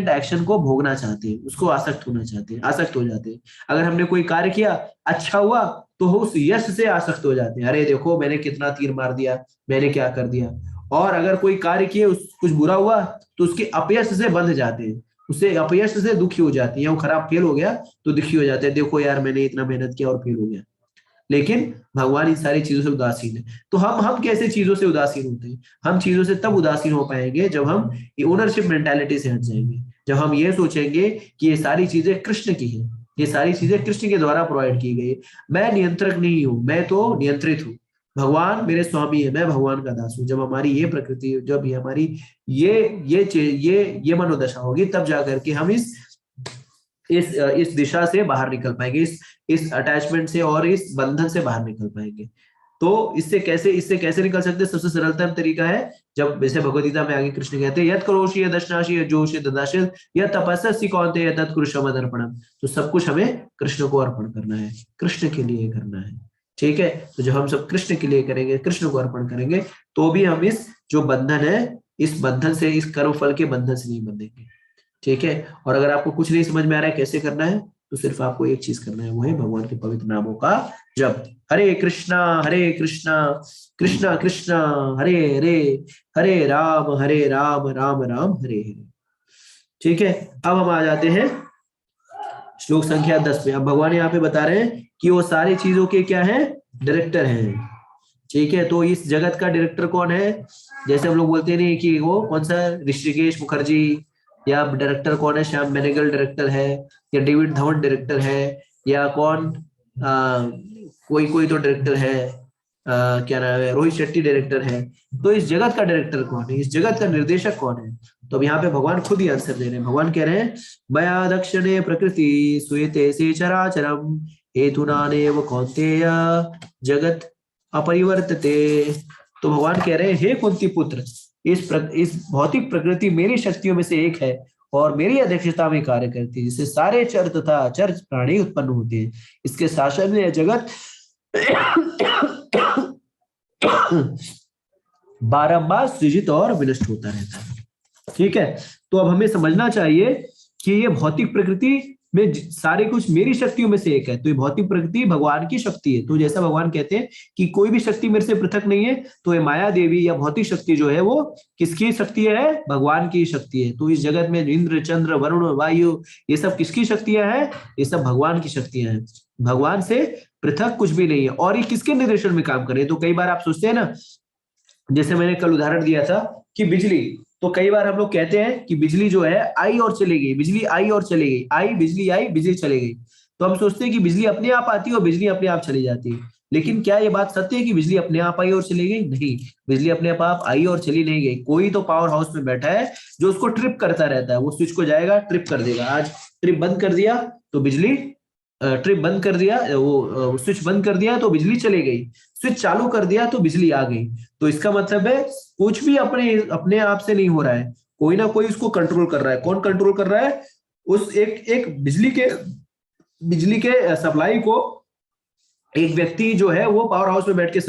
एक्शन को भोगना चाहते हैं, उसको आसक्त होना चाहते हैं, आसक्त हो जाते हैं। अगर हमने कोई कार्य किया, अच्छा हुआ, तो उस यश से आसक्त हो जाते हैं, अरे देखो मैंने कितना तीर मार दिया, मैंने क्या कर दिया। और अगर कोई कार्य किए, कुछ बुरा हुआ, तो उसके अपयश से बंध जाते हैं, उससे अपयश से दुखी हो जाते हैं, या वो खराब फेल हो गया तो दुखी हो जाते हैं, देखो यार मैंने इतना मेहनत किया और फेल हो गया। लेकिन भगवान इन सारी चीजों से उदासीन है। तो हम कैसे चीजों से उदासीन होते हैं? हम चीजों से तब उदासीन हो पाएंगे जब हम ओनरशिप मेंटालिटी से हट जाएंगे, जब हम ये सोचेंगे कि ये सारी चीजें कृष्ण की है, ये सारी चीजें कृष्ण के द्वारा प्रोवाइड की गई है, मैं नियंत्रक नहीं हूं, मैं तो नियंत्रित हूँ, भगवान मेरे स्वामी है, मैं भगवान का दास हूँ। जब हमारी ये प्रकृति, जब ये हमारी ये मनोदशा होगी, तब जाकर के हम इस दिशा से बाहर निकल पाएंगे, इस अटैचमेंट से और इस बंधन से बाहर निकल पाएंगे। तो इससे कैसे निकल सकते हैं? सबसे सरलतम तरीका है, जब जैसे भगवद गीता में आगे कृष्ण कहते हैं, यत करोषि यद दशनासि यद जोषि ददासि यत तपस्यसि कौन्तेय तत् कुरु मदर्पणम। तो सब कुछ हमें कृष्ण को अर्पण करना है, कृष्ण के लिए करना है। ठीक है, तो जब हम सब कृष्ण के लिए करेंगे, कृष्ण को अर्पण करेंगे, तो भी हम इस जो बंधन है, इस बंधन से, इस कर्म फल के बंधन से नहीं बंधेंगे। ठीक है, और अगर आपको कुछ नहीं समझ में आ रहा है कैसे करना है, तो सिर्फ आपको एक चीज करना है, वो है भगवान के पवित्र नामों का जप। हरे कृष्णा कृष्णा कृष्णा हरे हरे, हरे राम राम राम हरे हरे। ठीक है, अब हम आ जाते हैं श्लोक संख्या 10 पे। अब भगवान यहाँ पे बता रहे हैं कि वो सारी चीजों के क्या है? डायरेक्टर हैं। ठीक है, तो इस जगत का डायरेक्टर कौन है? जैसे हम लोग बोलते नहीं कि वो कौन सा, ऋषिकेश मुखर्जी, या डायरेक्टर कौन है, श्याम बेनेगल डायरेक्टर है, या डेविड धवन डायरेक्टर है, या कौन, कोई कोई तो डायरेक्टर है, क्या नाम है, रोहित शेट्टी डायरेक्टर है। तो इस जगत का डायरेक्टर कौन है? इस जगत का निर्देशक कौन है? तो अब यहाँ पे भगवान खुद ही आंसर दे रहे हैं। भगवान कह रहे हैं, मया दक्षिणे प्रकृति श्वेते से चराचरम हेतुनानेव कौन्तेय जगत अपरिवर्तते। तो भगवान कह रहे हैं, हे कुंती पुत्र, इस भौतिक प्रकृति मेरी शक्तियों में से एक है और मेरी अध्यक्षता में कार्य करती है, जिससे सारे चर तथा अचर प्राणी उत्पन्न होते हैं। इसके शासन में यह जगत बारंबार सृजित और विनष्ट होता रहता है। ठीक है, तो अब हमें समझना चाहिए कि ये भौतिक प्रकृति में सारे कुछ मेरी शक्तियों में से एक है। तो ये भौतिक प्रकृति भगवान की शक्ति है। तो जैसा भगवान कहते हैं कि कोई भी शक्ति मेरे से पृथक नहीं है, तो ये माया देवी या भौतिक शक्ति जो है वो किसकी शक्ति है? भगवान की शक्ति है। तो इस जगत में इंद्र, चंद्र, वरुण, वायु, ये सब किसकी शक्तियां हैं? ये सब भगवान की शक्तियां हैं। भगवान से पृथक कुछ भी नहीं है। और ये किसके निर्देशन में काम कर रहे हैं? तो कई बार आप सोचते हैं ना, जैसे मैंने कल उदाहरण दिया था कि बिजली, तो कई बार हम लोग कहते हैं कि बिजली जो है आई और चली गई, बिजली आई और चली गई, आई बिजली आई, बिजली चली गई। तो हम सोचते हैं कि बिजली अपने आप आती है और बिजली अपने आप चली जाती है। लेकिन क्या ये बात सत्य है कि बिजली अपने आप आई और चली गई? नहीं, बिजली अपने आप आई और चली नहीं गई। कोई तो पावर हाउस में बैठा है जो उसको ट्रिप करता रहता है। वो स्विच को जाएगा, ट्रिप कर देगा। आज ट्रिप बंद कर दिया तो बिजली, ट्रिप बंद कर दिया, वो स्विच बंद कर दिया तो बिजली चली गई, स्विच चालू कर दिया तो बिजली आ गई। तो इसका मतलब है कुछ भी अपने अपने आप से नहीं हो रहा है, कोई ना कोई उसको कंट्रोल कर रहा है। कौन कंट्रोल कर रहा है? उस एक बिजली के सप्लाई को एक व्यक्ति जो है वो पावर हाउस में बैठ के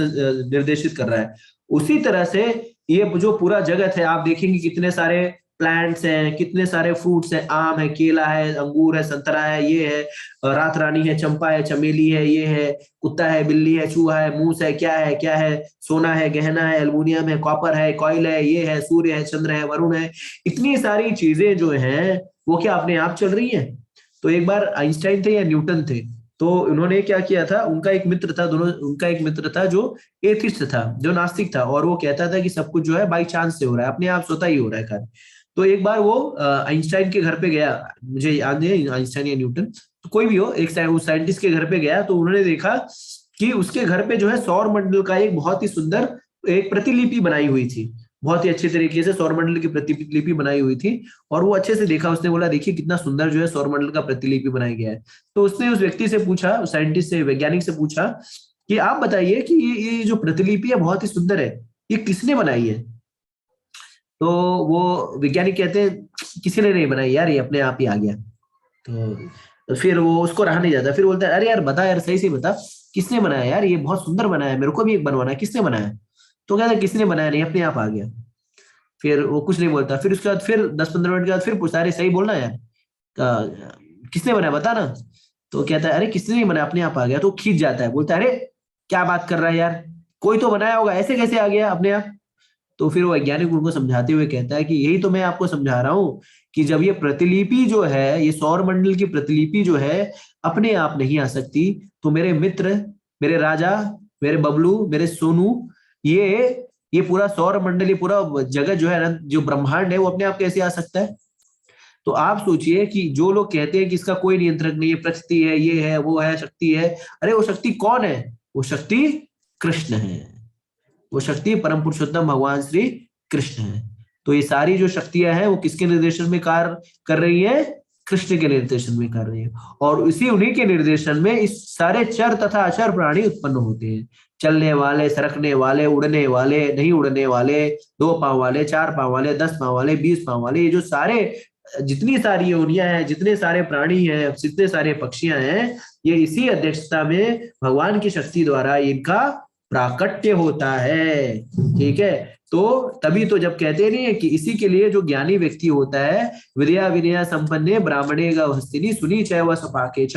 निर्देशित कर रहा है। उसी तरह से ये जो पूरा जगत है, आप देखेंगे कितने सारे प्लांट्स हैं, कितने सारे फ्रूट्स हैं, आम है, केला है, अंगूर है, संतरा है, ये है, रात रानी है, चंपा है, चमेली है, ये है, कुत्ता है, बिल्ली है, चूहा है, मूस है, क्या है, सोना है, गहना है, एल्युमिनियम है, कॉपर है, कॉइल है, ये है, सूर्य है, चंद्र है, वरुण है। इतनी सारी चीजें जो हैं वो क्या अपने आप चल रही हैं? तो एक बार आइंस्टाइन थे या न्यूटन थे, तो उन्होंने क्या किया था, उनका एक मित्र था जो एथिस्ट था, जो नास्तिक था, और वो कहता था कि सब कुछ जो है बाई चांस से हो रहा है, अपने आप स्वतः ही हो रहा है कार्य। तो एक बार वो आइंस्टाइन के घर पे गया, मुझे याद नहीं आइंस्टाइन या न्यूटन, तो कोई भी हो, एक साइंटिस्ट के घर पे गया, तो उन्होंने देखा कि उसके घर पे जो है सौर मंडल का एक बहुत ही सुंदर एक प्रतिलिपि बनाई हुई थी। बहुत ही अच्छे तरीके से सौर मंडल की प्रतिलिपि बनाई हुई थी, और वो अच्छे से देखा। उसने बोला, देखिए कितना सुंदर जो है सौर मंडल का प्रतिलिपि बनाया गया है। तो उसने उस व्यक्ति से पूछा, साइंटिस्ट से, वैज्ञानिक से पूछा कि आप बताइए कि ये जो प्रतिलिपि है बहुत ही सुंदर है, ये किसने बनाई है? तो वो वैज्ञानिक कहते हैं, किसी ने नहीं बनाई यार, ये अपने आप ही आ गया। तो फिर वो उसको रहा नहीं जाता, फिर बोलता है, अरे यार बता यार, सही से बता, किसने बनाया यार, ये बहुत सुंदर बनाया है, मेरे को भी एक बनवाना है, किसने बनाया? तो कहता है किसी ने बनाया नहीं, अपने आप आ गया। फिर वो कुछ नहीं बोलता। फिर उसके बाद फिर 10-15 मिनट के बाद फिर पूछता, अरे सही बोलना यार, किसने बनाया बता ना। तो कहता है अरे किसने नहीं बनाया, अपने आप आ गया। तो खींच जाता है, बोलता है अरे क्या बात कर रहा है यार, कोई तो बनाया होगा, ऐसे कैसे आ गया अपने आप। तो फिर वो वैज्ञानिक उनको समझाते हुए कहता है कि यही तो मैं आपको समझा रहा हूँ कि जब ये प्रतिलिपि जो है, ये सौर मंडल की प्रतिलिपि जो है अपने आप नहीं आ सकती, तो मेरे मित्र, मेरे राजा, मेरे बबलू, मेरे सोनू, ये पूरा सौर मंडल, ये पूरा जगत जो है, जो ब्रह्मांड है, वो अपने आप कैसे आ सकता है। तो आप सोचिए कि जो लोग कहते हैं कि इसका कोई नियंत्रक नहीं है, प्रकृति है, ये है, वो है, शक्ति है, अरे वो शक्ति कौन है, वो शक्ति कृष्ण है, वो शक्ति परम पुरुषोत्तम भगवान श्री कृष्ण है। तो ये सारी जो शक्तियां हैं वो किसके निर्देशन में कार्य कर रही है, कृष्ण के निर्देशन में कर रही है। और उसी उन्हीं के निर्देशन में इस सारे चर तथा अचर प्राणी उत्पन्न होते हैं। चलने वाले, सरकने वाले, उड़ने वाले, नहीं उड़ने वाले, 2 पांव वाले, 4 पांव वाले, 10 पांव वाले, 20 पांव वाले, ये जो सारे, जितनी सारी योनियां हैं, जितने सारे प्राणी हैं, जितने सारे पक्षियां हैं, ये इसी अध्यक्षता में भगवान की शक्ति द्वारा इनका प्राकट्य होता है। ठीक है। तो तभी तो जब कहते नहीं है कि इसी के लिए जो ज्ञानी व्यक्ति होता है, विद्या विनया संपन्ने ब्राह्मणे गस्तिनी सुनी चैव सपाके च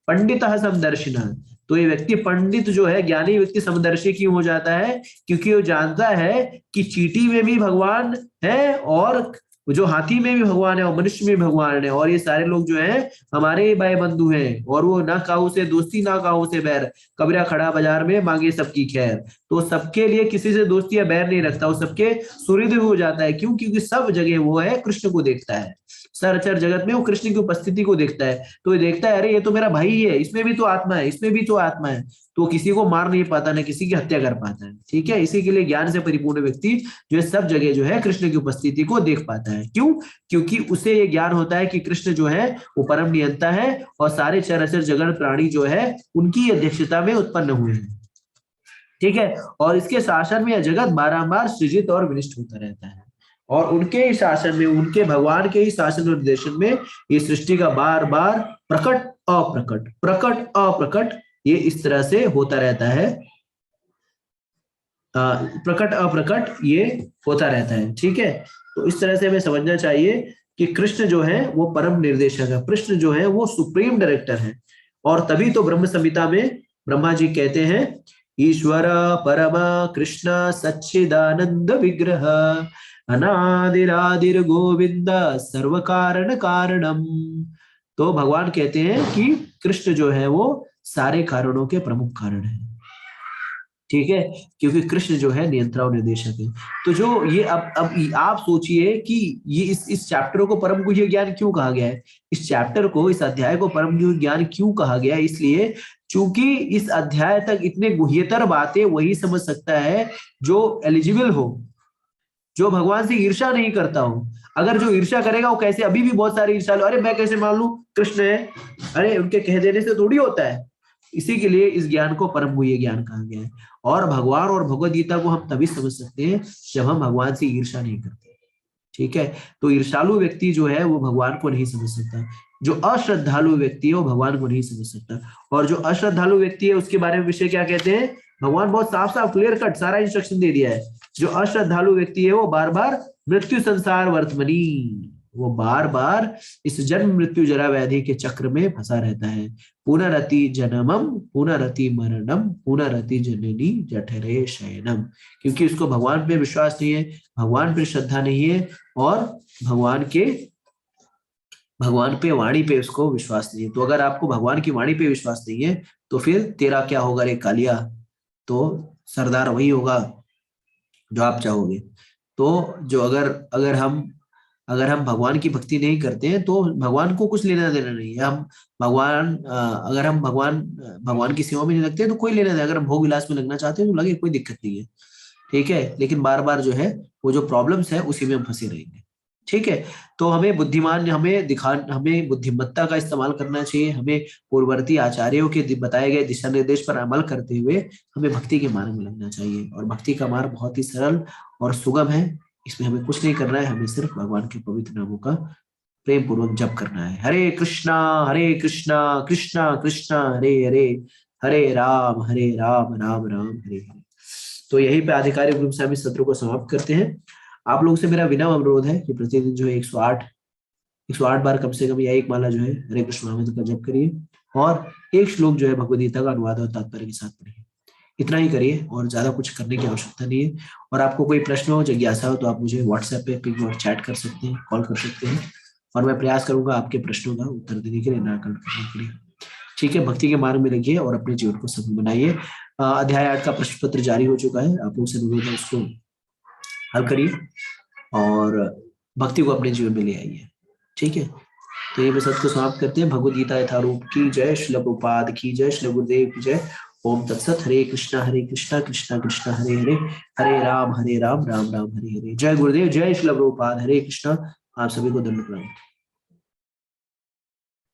पंडितः समदर्शिनः। तो ये व्यक्ति पंडित जो है, ज्ञानी व्यक्ति समदर्शी क्यों हो जाता है, क्योंकि वो जानता है कि चींटी में भी भगवान है, और जो हाथी में भी भगवान है, और मनुष्य में भी भगवान है, और ये सारे लोग जो हैं हमारे भाई बंधु हैं, और वो ना काहू से दोस्ती ना काहू से बैर, कबरा खड़ा बाजार में मांगे सबकी खैर। तो सबके लिए किसी से दोस्ती या बैर नहीं रखता, वो सबके सुहृद हो जाता है। क्यों? क्योंकि सब जगह वो है कृष्ण को देखता है, सरचर जगत में वो कृष्ण की उपस्थिति को देखता है। तो ये देखता है अरे ये तो मेरा भाई है, इसमें भी तो आत्मा है, इसमें भी तो आत्मा है। तो किसी को मार नहीं पाता, ना किसी की हत्या कर पाता है। ठीक है। इसी के लिए ज्ञान से परिपूर्ण व्यक्ति जो है सब जगह जो है कृष्ण की उपस्थिति को देख पाता है। क्यों? क्योंकि उसे ये ज्ञान होता है कि कृष्ण जो है वो परम नियंता है, और सारे चराचर जगत प्राणी जो है उनकी अध्यक्षता में उत्पन्न हुए हैं। ठीक है। और इसके शासन में यह जगत बारंबार सृजित और विनिष्ट होता रहता है, और उनके ही शासन में, उनके भगवान के ही शासन और निर्देशन में ये सृष्टि का बार बार प्रकट अप्रकट, प्रकट अप्रकट, ये इस तरह से होता रहता है। प्रकट अप्रकट ये होता रहता है। ठीक है। तो इस तरह से हमें समझना चाहिए कि कृष्ण जो है वो परम निर्देशक है, कृष्ण जो है वो सुप्रीम डायरेक्टर है। और तभी तो ब्रह्म संहिता में ब्रह्मा जी कहते हैं, ईश्वर परम कृष्ण सच्चिदानंद विग्रह अनादिरादिर गोविंद सर्व कारण कारणम। तो भगवान कहते हैं कि कृष्ण जो है वो सारे कारणों के प्रमुख कारण है। ठीक है। क्योंकि कृष्ण जो है नियंत्रण और निर्देशक है। तो जो ये अब आप सोचिए कि ये इस चैप्टर को परम गुह्य ज्ञान क्यों कहा गया है, इस चैप्टर को, इस अध्याय को परम गुह्य ज्ञान क्यों कहा गया है, इसलिए चूंकि इस अध्याय तक इतने गुह्यतर बातें वही समझ सकता है जो एलिजिबल हो, जो भगवान से ईर्ष्या नहीं करता हो। अगर जो ईर्ष्या करेगा वो कैसे, अभी भी बहुत सारे ईर्ष्या, अरे मैं कैसे मान लूं कृष्ण है, अरे उनके कह देने से थोड़ी होता है। इसी के लिए इस ज्ञान को परम गुह्य ज्ञान कहा गया है। और भगवान और भगवद गीता को हम तभी समझ सकते हैं जब हम भगवान से ईर्ष्या नहीं करते। ठीक है। तो ईर्ष्यालु व्यक्ति जो है वो भगवान को नहीं समझ सकता, जो अश्रद्धालु व्यक्ति है वो भगवान को नहीं समझ सकता। और जो अश्रद्धालु व्यक्ति है उसके बारे में विषय क्या कहते हैं, भगवान बहुत साफ साफ क्लियर कट सारा इंस्ट्रक्शन दे दिया है। जो अश्रद्धालु व्यक्ति है वो बार बार मृत्यु संसार वर्तमनी, वो बार बार इस जन्म मृत्यु जरा व्याधि के चक्र में फंसा रहता है। पुनरति जन्मम पुनरति मरणम पुनरति जननी जठरे शयनम। क्योंकि उसको भगवान पे विश्वास नहीं है, भगवान पे श्रद्धा नहीं है, और भगवान पे वाणी पे उसको विश्वास नहीं है। तो अगर आपको भगवान की वाणी पे विश्वास नहीं है तो फिर तेरा क्या होगा रे कालिया, तो सरदार वही होगा जो आप चाहोगे। तो जो अगर हम भगवान की भक्ति नहीं करते हैं तो भगवान को कुछ लेना देना नहीं है। हम अगर हम भगवान की सेवा में नहीं लगते हैं तो कोई लेना देना, अगर हम भोग विलास में लगना चाहते हैं तो लगे, कोई दिक्कत नहीं है। ठीक है। लेकिन बार बार जो है वो जो प्रॉब्लम्स है उसी में हम फंसे रहेंगे। ठीक है। तो हमें हमें बुद्धिमत्ता का इस्तेमाल करना चाहिए। हमें पूर्ववर्ती आचार्यों के बताए गए दिशा निर्देश पर अमल करते हुए हमें भक्ति के मार्ग में लगना चाहिए। और भक्ति का मार्ग बहुत ही सरल और सुगम है। इसमें हमें कुछ नहीं करना है, हमें सिर्फ भगवान के पवित्र नामों का प्रेम पूर्वक जप करना है। हरे कृष्णा कृष्णा कृष्णा हरे हरे, हरे राम राम राम हरे हरे। तो यहीं पे आधिकारिक रूप से हम इस सत्र को समाप्त करते हैं। आप लोगों से मेरा विनम्र अनुरोध है कि प्रतिदिन जो है 108 बार कम से कम या एक माला जो है हरे कृष्ण महामंत्र का जप करिए और एक श्लोक जो है भगवद गीता का अनुवाद और तात्पर्य के साथ पढ़िए। इतना ही करिए और ज्यादा कुछ करने की आवश्यकता नहीं है। और आपको कोई प्रश्न हो, जिज्ञासा हो, तो आप मुझे व्हाट्सएप पे पिंग और चैट कर सकते हैं, कॉल कर सकते हैं और मैं प्रयास करूंगा आपके प्रश्नों का उत्तर देने के लिए, निराकरण करने के लिए। ठीक है, भक्ति के मार्ग में लगिए और अपने जीवन को सफल बनाइए। अध्याय 8 का प्रश्न पत्र जारी हो चुका है, आप लोगों से अनुरोध है उसको हल करिए और भक्ति को अपने जीवन में ले आइए। ठीक है, तो ये सत्र को समाप्त करते हैं। भगवद गीता यथारूप की जय, श्रील प्रभुपाद की जय, श्री गुरुदेव की जय। ओम तत्सत। हरे कृष्णा कृष्णा कृष्णा हरे हरे, हरे राम राम राम हरे हरे। जय गुरुदेव, जय श्रील प्रभुपाद। हरे कृष्णा। आप सभी को दंड प्रणाम।